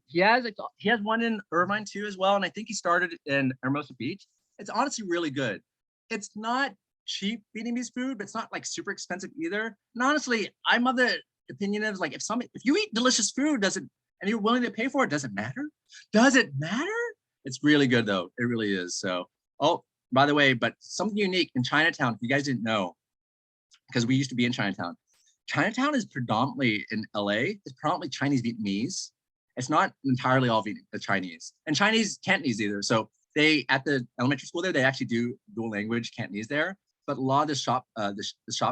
He has one in Irvine too as well, and I think he started in Hermosa Beach. It's honestly really good. It's not cheap Vietnamese food, but it's not like super expensive either. And honestly, I'm of the opinion of like if you eat delicious food, and you're willing to pay for it, does it matter? Does it matter? It's really good though. It really is. So, oh, by the way, but something unique in Chinatown, if you guys didn't know, because we used to be in Chinatown. Chinatown is predominantly in LA. It's predominantly Chinese Vietnamese. It's not entirely all the Chinese and Chinese Cantonese either. So they at the elementary school there, they actually do dual language Cantonese there. But a lot of the shop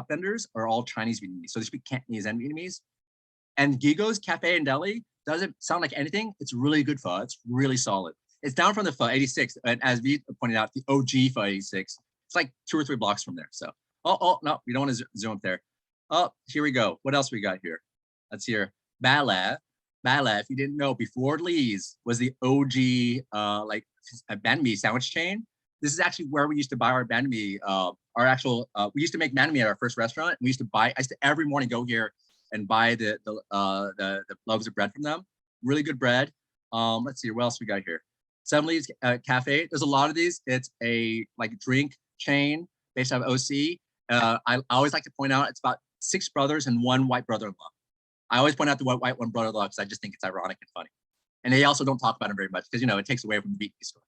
vendors are all Chinese Vietnamese. So they speak Cantonese and Vietnamese. And Gigo's Cafe in Delhi doesn't sound like anything. It's really good pho. It's really solid. It's down from the pho 86. And as we pointed out, the OG pho 86. It's like 2 or 3 blocks from there. So, oh no, we don't want to zoom up there. Oh, here we go. What else we got here? Let's hear Bala. Bala, if you didn't know, before Lee's was the OG like a banh mi sandwich chain. This is actually where we used to buy our banh mi. We used to make banh mi at our first restaurant. I used to every morning go here and buy the loaves of bread from them. Really good bread. Let's see what else we got here. Seven Leaves Cafe. There's a lot of these. It's a like drink chain based out of OC. I always like to point out it's about 6 brothers and 1 white brother-in-law. I always point out the white one brother-in-law because I just think it's ironic and funny. And they also don't talk about him very much because it takes away from the Vietnamese story.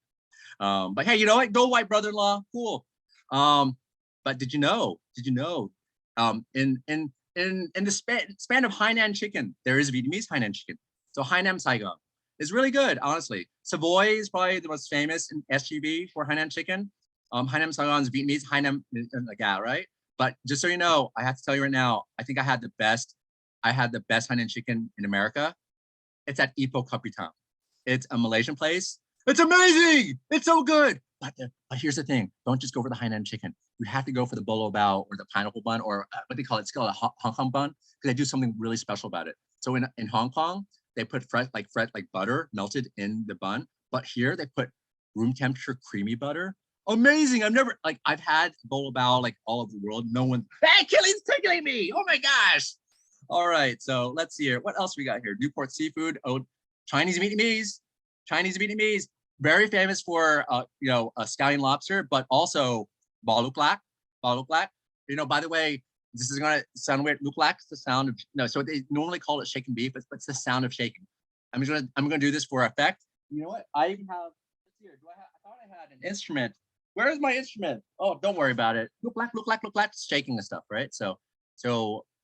But hey, you know what? Go white brother-in-law, cool. But did you know? In the span of Hainan chicken, there is Vietnamese Hainan chicken. So Hainan Saigon is really good, honestly. Savoy is probably the most famous in SGV for Hainan chicken. Hainan Saigon is Vietnamese, Hainan like that, right? But just so you know, I have to tell you right now, I think I had the best Hainan chicken in America. It's at Ipoh Kapitan. It's a Malaysian place. It's amazing. It's so good. But here's the thing. Don't just go for the Hainan chicken. You have to go for the bolo bao or the pineapple bun or what they call it. It's called a Hong Kong bun because they do something really special about it. So in Hong Kong, they put fresh butter melted in the bun. But here they put room temperature creamy butter. Amazing. I've had bolo bao like all over the world. No one, hey, Achilles tickling me. Oh my gosh. All right. So let's see here. What else we got here? Newport Seafood. Oh, Chinese Vietnamese. Very famous for scallion lobster, but also bò lục lak. By the way, this is gonna sound weird. Lục lak is the sound of so they normally call it shaken beef, but it's the sound of shaking. I'm gonna do this for effect. You know what? I even have. Let's see here. I thought I had an instrument. Where is my instrument? Oh, don't worry about it. Lục lak, shaking the stuff, right? So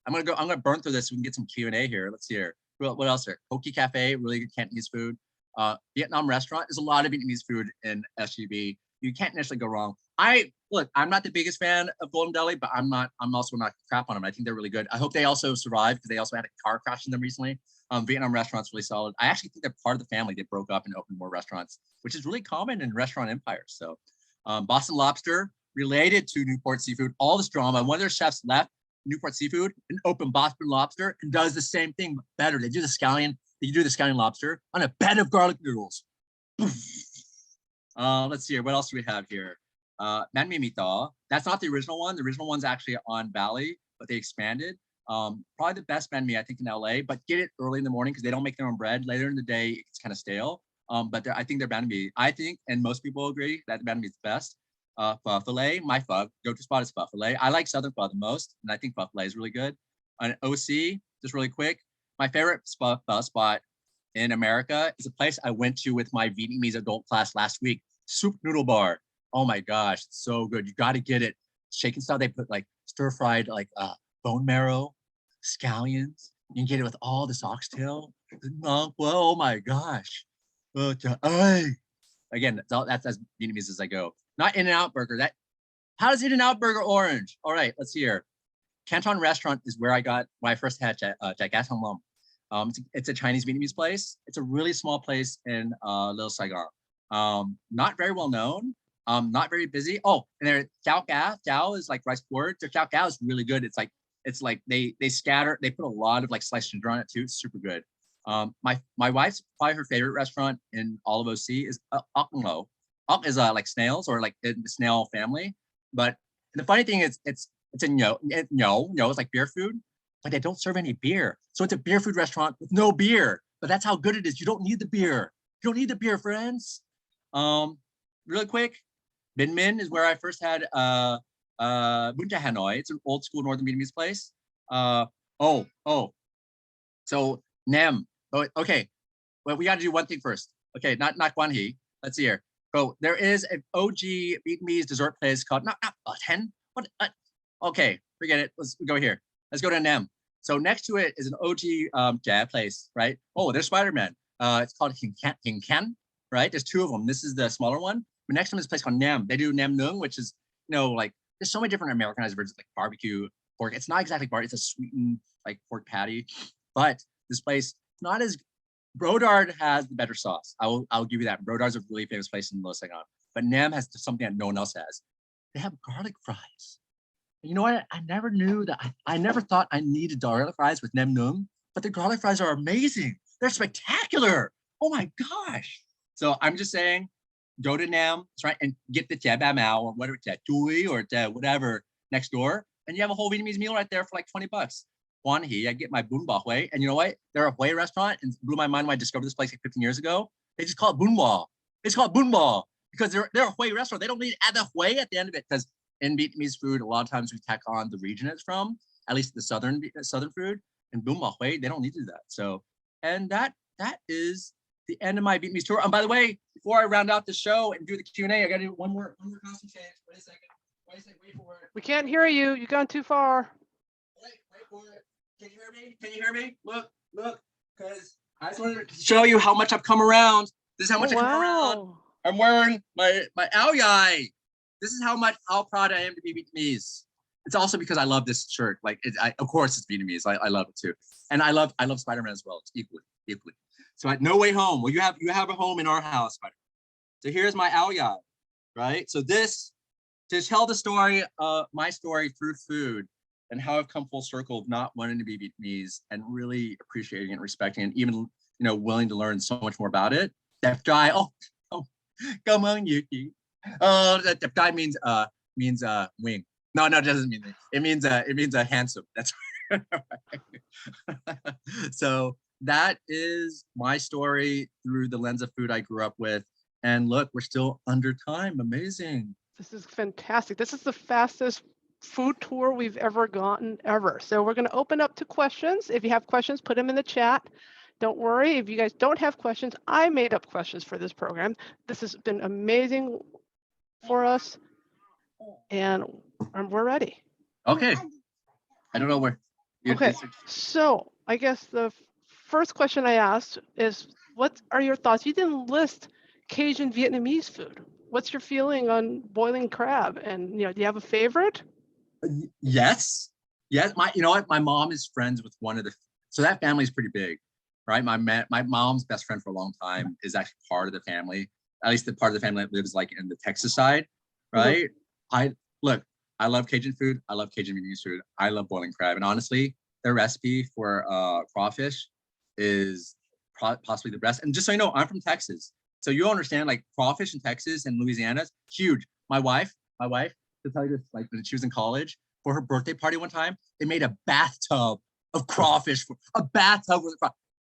I'm gonna burn through this so we can get some Q&A here. Let's see here. What else here? Hoki Cafe, really good Cantonese food. Vietnam restaurant. There's a lot of Vietnamese food in SGB. You can't necessarily go wrong. I'm not the biggest fan of Golden Deli, but I'm also not crap on them. I think they're really good. I hope they also survive because they also had a car crash in them recently. Vietnam restaurant's really solid. I actually think they're part of the family. They broke up and opened more restaurants, which is really common in restaurant empires. So Boston Lobster, related to Newport Seafood, all this drama. One of their chefs left Newport Seafood and opened Boston Lobster and does the same thing, but better. They do the scallion lobster on a bed of garlic noodles. Let's see here. What else do we have here? Man Mi Mi Tho. That's not the original one. The original one's actually on Valley, but they expanded. Probably the best banh mi I think in LA, but get it early in the morning because they don't make their own bread. Later in the day, it's kind of stale. But I think their banh mi, I think, and most people agree that the banh mi is the best. Pho filet, my pho go-to spot is pho filet. I like Southern pho the most, and I think pho filet is really good. On OC, just really quick, my favorite pho spot in America is a place I went to with my Vietnamese adult class last week. Soup Noodle Bar. Oh my gosh, it's so good. You got to get it. Shaken style. They put like stir-fried bone marrow, scallions. You can get it with all this oxtail. Oh my gosh. Again, that's as Vietnamese as I go. Not In-N-Out Burger. How does In-N-Out Burger orange? All right, let's see here. Canton Restaurant is where I first had Jack Hong Lom. It's a Chinese Vietnamese place. It's a really small place in Little Saigon. Not very well known. Not very busy. Oh, and their Chao Gao is like rice porridge. Their Chao Gao is really good. It's like It's like they scatter, they put a lot of like sliced ginger on it too. It's super good. My wife's probably her favorite restaurant in all of OC is Oklo. Ok is like snails or like in the snail family. But the funny thing is it's a no, it's like beer food, but they don't serve any beer. So it's a beer food restaurant with no beer. But that's how good it is. You don't need the beer. You don't need the beer, friends. Really quick, Bin Min is where I first had Bunta Hanoi. It's an old school Northern Vietnamese place. So Nem. Oh, okay. Well, we got to do one thing first. Okay, not Quan Hee. Let's see here. So there is an OG Vietnamese dessert place called not 10. What? Okay, forget it. Let's go here. Let's go to Nem. So next to it is an OG jazz place, right? Oh, there's Spider-Man. It's called Hing Ken, right? There's two of them. This is the smaller one. But next to them is a place called Nem. They do Nem Nung, which is, like there's so many different Americanized versions like barbecue pork. It's not exactly barbecue. It's a sweetened like pork patty. But this place, not as Brodard has the better sauce. I'll give you that. Brodard's a really famous place in Lo Saigon. But Nem has something that no one else has. They have garlic fries. And you know what? I never knew that. I never thought I needed garlic fries with Nem Nung, but the garlic fries are amazing. They're spectacular. Oh my gosh. So I'm just saying, go to Nem, right, and get the Tia Ba Mao or whatever, Tia Tui or Tia whatever next door, and you have a whole Vietnamese meal right there for like $20. Quan Hee, I get my Bun Ba Hui, and you know what? They're a Hui restaurant, and blew my mind when I discovered this place like 15 years ago. They just call it Bun Ba. It's called Bun Ba because they're a Hui restaurant. They don't need to add the Hui at the end of it because in Vietnamese food, a lot of times we tack on the region it's from, at least the southern food. And Bun Ba Hui, they don't need to do that. So, and that is the end of my Vietnamese tour. And by the way, before I round out the show and do the Q&A, I got to do one more costume change. Wait a second. Wait for it. We can't hear you. You've gone too far. Wait for it. Can you hear me? Look, because I just wanted to show you how much I've come around. This is how much I've come around. I'm wearing my Ao Yai. This is how proud I am to be Vietnamese. It's also because I love this shirt. Like, of course, it's Vietnamese. I love it too, and I love Spider-Man as well. It's equally. So No Way Home. Well, you have a home in our house, Spider-Man. So here's my Ao Yai, right? So this to tell the story, my story through food, and how I've come full circle of not wanting to be Vietnamese and really appreciating and respecting, and even willing to learn so much more about it. Đẹp trai. Oh, cảm ơn nhiều chị. Đẹp trai means wing. No, it doesn't mean that. It means handsome. That's so that is my story through the lens of food I grew up with. And look, we're still under time. Amazing. This is fantastic. This is the fastest food tour we've ever gotten ever. So we're going to open up to questions. If you have questions, put them in the chat. Don't worry, if you guys don't have questions, I made up questions for this program. This has been amazing for us, and we're ready. Okay. I don't know where. Okay, so I guess the first question I asked is, what are your thoughts? You didn't list Cajun Vietnamese food. What's your feeling on boiling crab? And do you have a favorite? Yes. You know what? My mom is friends with so that family is pretty big, right? My mom's best friend for a long time is actually part of the family, at least the part of the family that lives like in the Texas side, right? Mm-hmm. I love Cajun food. I love Cajun Vietnamese food. I love boiling crab. And honestly, their recipe for crawfish is possibly the best. And just so you know, I'm from Texas. So you understand, like, crawfish in Texas and Louisiana is huge. My wife, to tell you this, like when she was in college, for her birthday party one time, they made a bathtub of crawfish.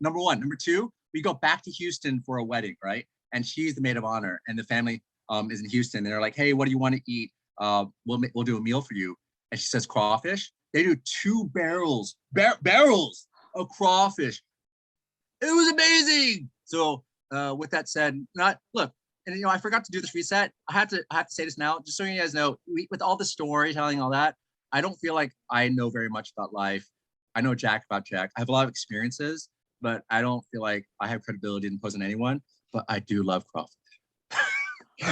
Number one. Number two, we go back to Houston for a wedding, right? And she's the maid of honor, and the family is in Houston. And they're like, hey, what do you want to eat? We'll do a meal for you. And she says crawfish. They do 2 barrels of crawfish. It was amazing. So with that said, and I forgot to do this reset. I have to say this now, just so you guys know, with all the storytelling, all that, I don't feel like I know very much about life. I know Jack about Jack. I have a lot of experiences, but I don't feel like I have credibility to impose on anyone. But I do love crawfish.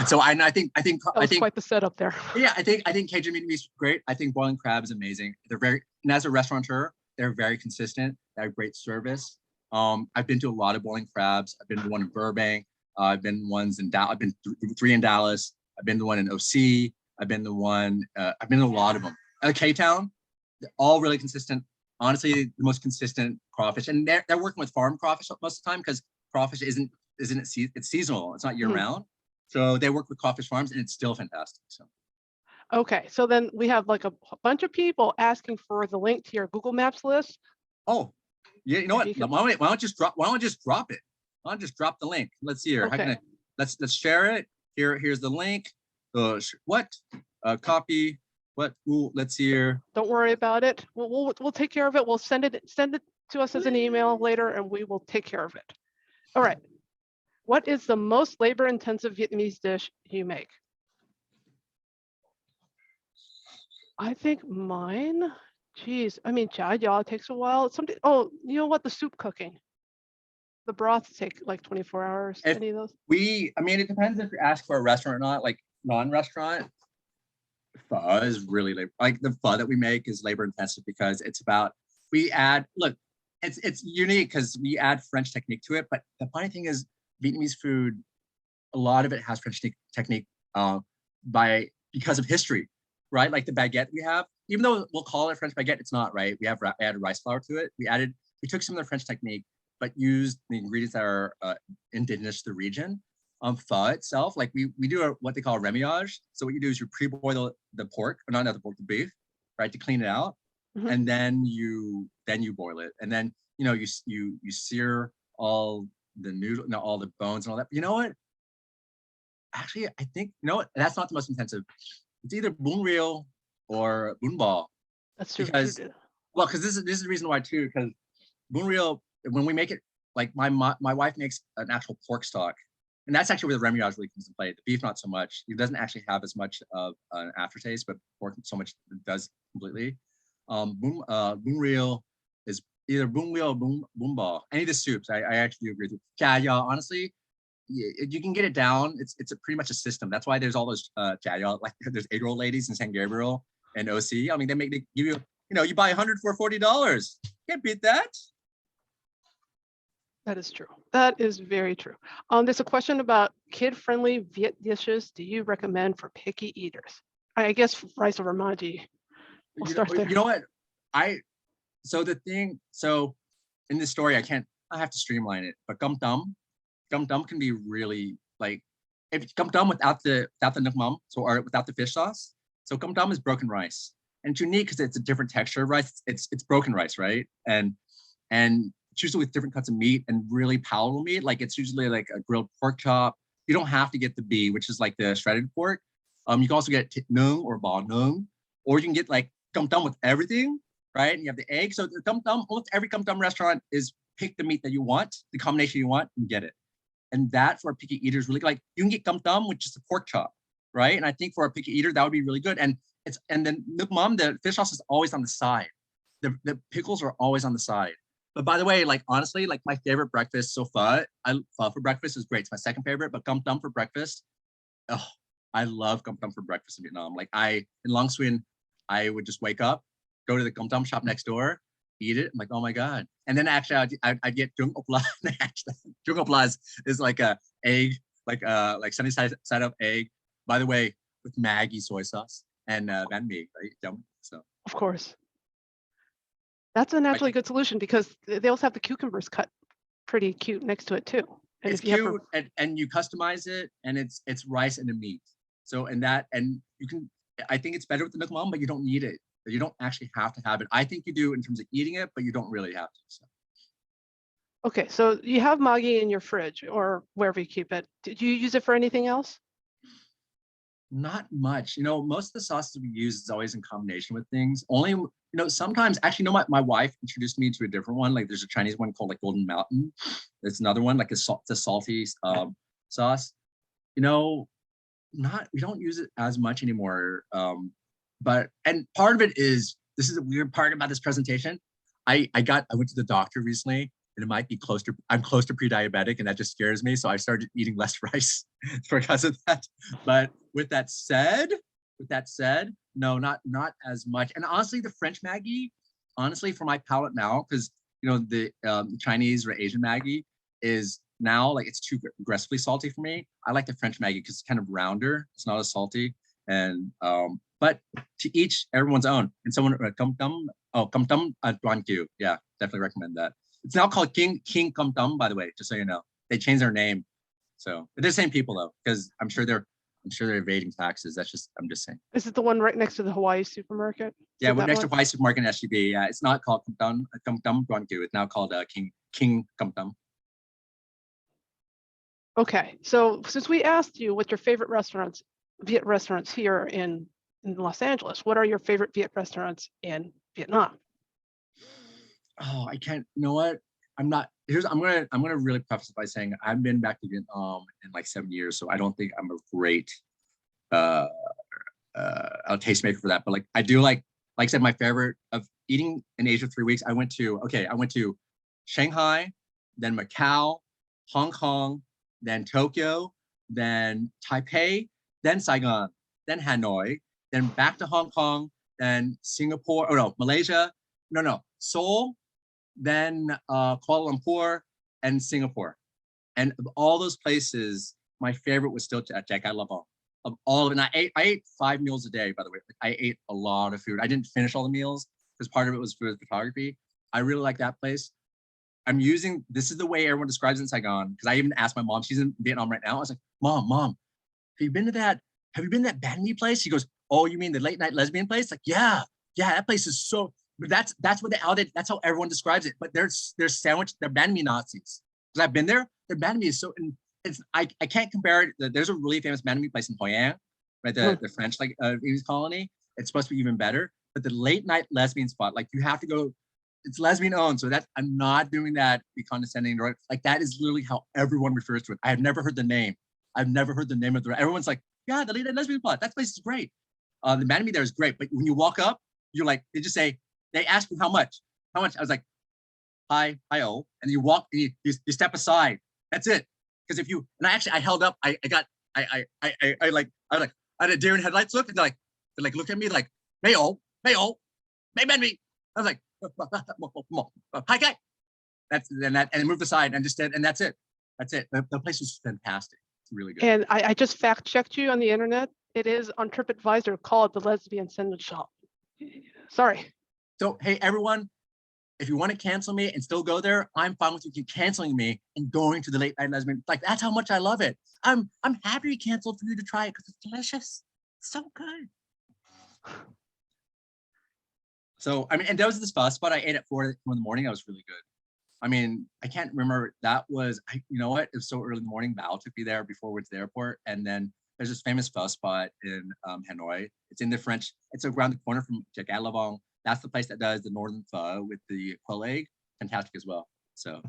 So I think quite the setup there. Yeah, I think Cajun Vietnamese is great. I think boiling crab is amazing. And as a restaurateur, they're very consistent. They have great service. I've been to a lot of boiling crabs. I've been to one in Burbank. I've been ones in Dallas. I've been 3 in Dallas. I've been to one in OC. I've been to a lot of them. K-Town. all really consistent. Honestly, the most consistent crawfish, and they're working with farm crawfish most of the time because crawfish it's seasonal. It's not year round. So they work with crawfish farms, and it's still fantastic. So. Okay, so then we have like a bunch of people asking for the link to your Google Maps list. Oh, yeah. You know what? You Why don't I just drop it? Why don't I just drop the link? Let's see here. Okay. How can let's share it. Here's the link. Copy. What? Ooh, let's see here. Don't worry about it. We'll take care of it. We'll send it to us as an email later, and we will take care of it. All right. What is the most labor-intensive Vietnamese dish you make? I think mine. Geez, I mean, chai yaw takes a while. Something. Oh, you know what? The soup cooking. The broths take like 24 hours. Any of those? I mean, it depends if you're asking for a restaurant or not. Like non-restaurant, pho is really like the pho that we make is labor intensive because it's about it's unique because we add French technique to it. But the funny thing is, Vietnamese food, a lot of it has French technique because of history, right? Like the baguette we have, even though we'll call it French baguette, it's not, right? We added rice flour to it. We took some of the French technique, but used the ingredients that are indigenous to the region. Pho itself, like we do what they call a remillage. So what you do is you pre-boil the pork, or not the pork, the beef, right, to clean it out, and then you boil it, and then you sear all the noodle, all the bones and all that. You know what? Actually, I think that's not the most intensive. It's either bún riêu or bún bò. That's true. Because this is the reason why too. Because bún riêu, when we make it, like my wife makes an actual pork stock, and that's actually where the remillage really comes into play. The beef not so much. It doesn't actually have as much of an aftertaste, but pork so much it does completely. Bún riêu is either bún riêu or bún bò. Any of the soups, I actually agree with you. Chả giò, honestly, you can get it down. It's pretty much a system. That's why there's all those chả giò, like there's 8-year-old ladies in San Gabriel and OC. I mean, they give you, you buy 100 for $40. Can't beat that. That is true. That is very true. There's a question about kid-friendly Viet dishes. Do you recommend for picky eaters? I guess rice over maji. We'll start there. You know what? So in this story, I have to streamline it, but gum dum can be really like, if gum dum without the nuoc mam, or without the fish sauce. So gum dum is broken rice, and it's unique because it's a different texture of rice. It's broken rice, right? And it's usually with different cuts of meat and really palatable meat. Like it's usually like a grilled pork chop. You don't have to get the B, which is like the shredded pork. You can also get thịt nướng or bò nướng, or you can get like gum dum with everything, right? And you have the egg. So the gum dum, almost every gum dum restaurant is pick the meat that you want, the combination you want, and get it. And that for a picky eater is really like, you can get gum dum with just a pork chop, right? And I think for a picky eater, that would be really good. And then nuoc mam, the fish sauce is always on the side. The pickles are always on the side. But by the way, like honestly, like my favorite breakfast, so pho for breakfast is great. It's my second favorite, but gum dum for breakfast, oh, I love gum dum for breakfast in Vietnam. Like in Long Xuyen, I would just wake up, go to the gum dum shop next door, eat it. I'm like, oh my God. And then actually I'd get trung op la. Trung op la is like a egg, like sunny side up egg. By the way, with Maggi soy sauce and banh mi, right? Yum. So of course. That's a naturally good solution because they also have the cucumbers cut pretty cute next to it too. And it's cute, and you customize it, and it's rice and a meat. So you can. I think it's better with the nuoc mam, but you don't need it. You don't actually have to have it. I think you do in terms of eating it, but you don't really have to. So. Okay, so you have Maggi in your fridge or wherever you keep it. Did you use it for anything else? Not much. Most of the sauces we use is always in combination with things. Only, sometimes, actually, my wife introduced me to a different one. Like there's a Chinese one called like Golden Mountain. There's another one, like it's a salty sauce. We don't use it as much anymore. And part of it is, this is a weird part about this presentation. I went to the doctor recently, and it might be I'm close to pre-diabetic, and that just scares me. So I started eating less rice because of that. But with that said, no, not as much. And honestly, the French Maggi, for my palate now, because the Chinese or Asian Maggi is now like it's too aggressively salty for me. I like the French Maggi because it's kind of rounder. It's not as salty, and but to each everyone's own. And someone Kam Tam, Kam Tam Tuan Kieu. Yeah, definitely recommend that. It's now called King Kam Tam, by the way, just so you know. They changed their name. So they're the same people though, because I'm sure they're evading taxes. I'm just saying. Is it the one right next to the Hawaii supermarket? Yeah, we're next to Hawaii supermarket and SUV. Yeah, it's not called Kam Tam Tuan Kieu. It's now called King Kam Tam. Okay, so since we asked you what your favorite restaurants, Viet restaurants here in Los Angeles, what are your favorite Viet restaurants in Vietnam? Oh, I can't. You know what? I'm gonna really preface it by saying I've been back to Vietnam in like 7 years, so I don't think I'm a great a tastemaker for that. But like I do like I said, my favorite of eating in Asia 3 weeks. I went to Shanghai, then Macau, Hong Kong, then Tokyo, then Taipei, then Saigon, then Hanoi, then back to Hong Kong, then Singapore. Oh no, Malaysia. No, Seoul, then Kuala Lumpur, and Singapore. And of all those places, my favorite was still Jack Lavon. Of all of it, and I ate 5 meals a day, by the way. I ate a lot of food. I didn't finish all the meals because part of it was for photography. I really like that place. This is the way everyone describes it in Saigon, because I even asked my mom, she's in Vietnam right now. I was like, Mom, have you been to that banh mi place? She goes, oh, you mean the late night lesbian place? Like, yeah, that place is so, that's what that's how everyone describes it. But they're banh mi Nazis. Because I've been there, their banh mi is so, I can't compare it. There's a really famous banh mi place in Hoi An, right? The French Vietnamese colony. It's supposed to be even better. But the late night lesbian spot, like you have to go, it's lesbian owned. So I'm not doing that to be condescending. Like that is literally how everyone refers to it. I have never heard the name. I've never heard the name of everyone's like, yeah, the late night lesbian spot. That place is great. The banh mi there is great. But when you walk up, you're like, they ask me how much. I was like, hi, oh. And you walk, and you step aside. That's it. Because I held up, I had a deer in headlights look, and they look at me like, Mayo, may banh mi. I was like, hi guy. And moved aside and just did, and that's it. The place was fantastic. It's really good. And I just fact checked you on the internet. It is on TripAdvisor called the Lesbian Sandwich Shop. Sorry. So hey everyone, if you want to cancel me and still go there, I'm fine with you canceling me and going to the late night lesbian. Like that's how much I love it. I'm happy to cancel for you to try it because it's delicious. It's so good. So I mean, and there was this fast spot I ate at 4 in the morning. That was really good. I mean, I can't remember. That was, you know what? It was so early in the morning. Val took me there before we went to the airport, and then there's this famous pho spot in Hanoi. It's in the French. It's around the corner from Jack Lavon. That's the place that does the northern pho with the quail egg. Fantastic as well. So.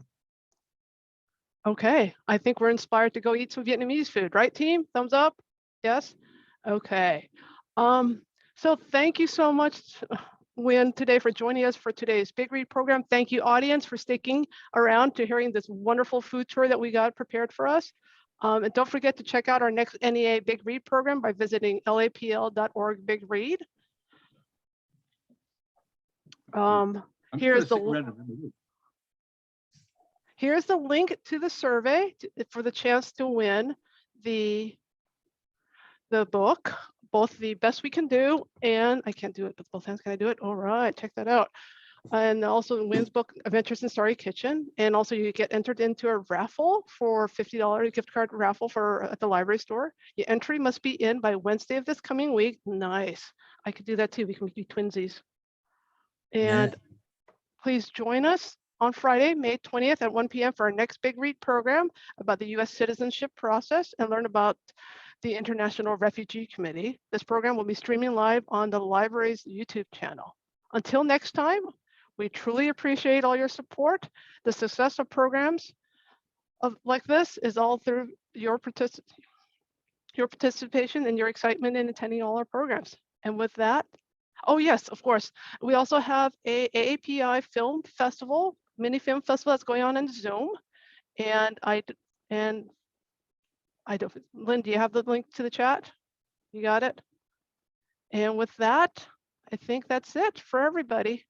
Okay, I think we're inspired to go eat some Vietnamese food, right, team? Thumbs up. Yes. Okay. So thank you so much, Nguyen, today for joining us for today's Big Read program. Thank you, audience, for sticking around to hearing this wonderful food tour that we got prepared for us. And don't forget to check out our next NEA Big Read program by visiting lapl.org Big Read. Here's the link to the survey for the chance to win the book, both the Best We Can Do and I can't do it with both hands. Can I do it? All right, check that out. And also Nguyen's book, Adventures in Starry Kitchen. And also you get entered into a raffle for $50 gift card raffle at the library store. Your entry must be in by Wednesday of this coming week. Nice. I could do that too. We can be twinsies. And please join us on Friday, May 20th at 1 p.m. for our next Big Read program about the U.S. citizenship process and learn about the International Refugee Committee. This program will be streaming live on the library's YouTube channel. Until next time, we truly appreciate all your support. The success of programs like this is all through your participation and your excitement in attending all our programs. And with that, oh yes, of course, we also have a AAPI film festival, mini film festival that's going on in Zoom. And Lynn, do you have the link to the chat? You got it? And with that, I think that's it for everybody.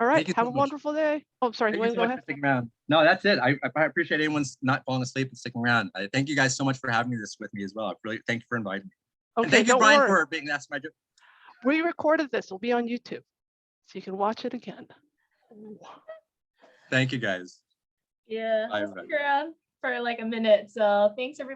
All right, have a wonderful day. Oh, sorry, Thank you so much for sticking around. No, that's it. I appreciate anyone's not falling asleep and sticking around. Thank you guys so much for having this with me as well. I really thank you for inviting me. Okay, and thank you, Brian, for being that's my job. re-recorded this. It'll be on YouTube, so you can watch it again. Thank you, guys. Yeah, Bye, I'll everybody. stick around for like a minute. So thanks everybody.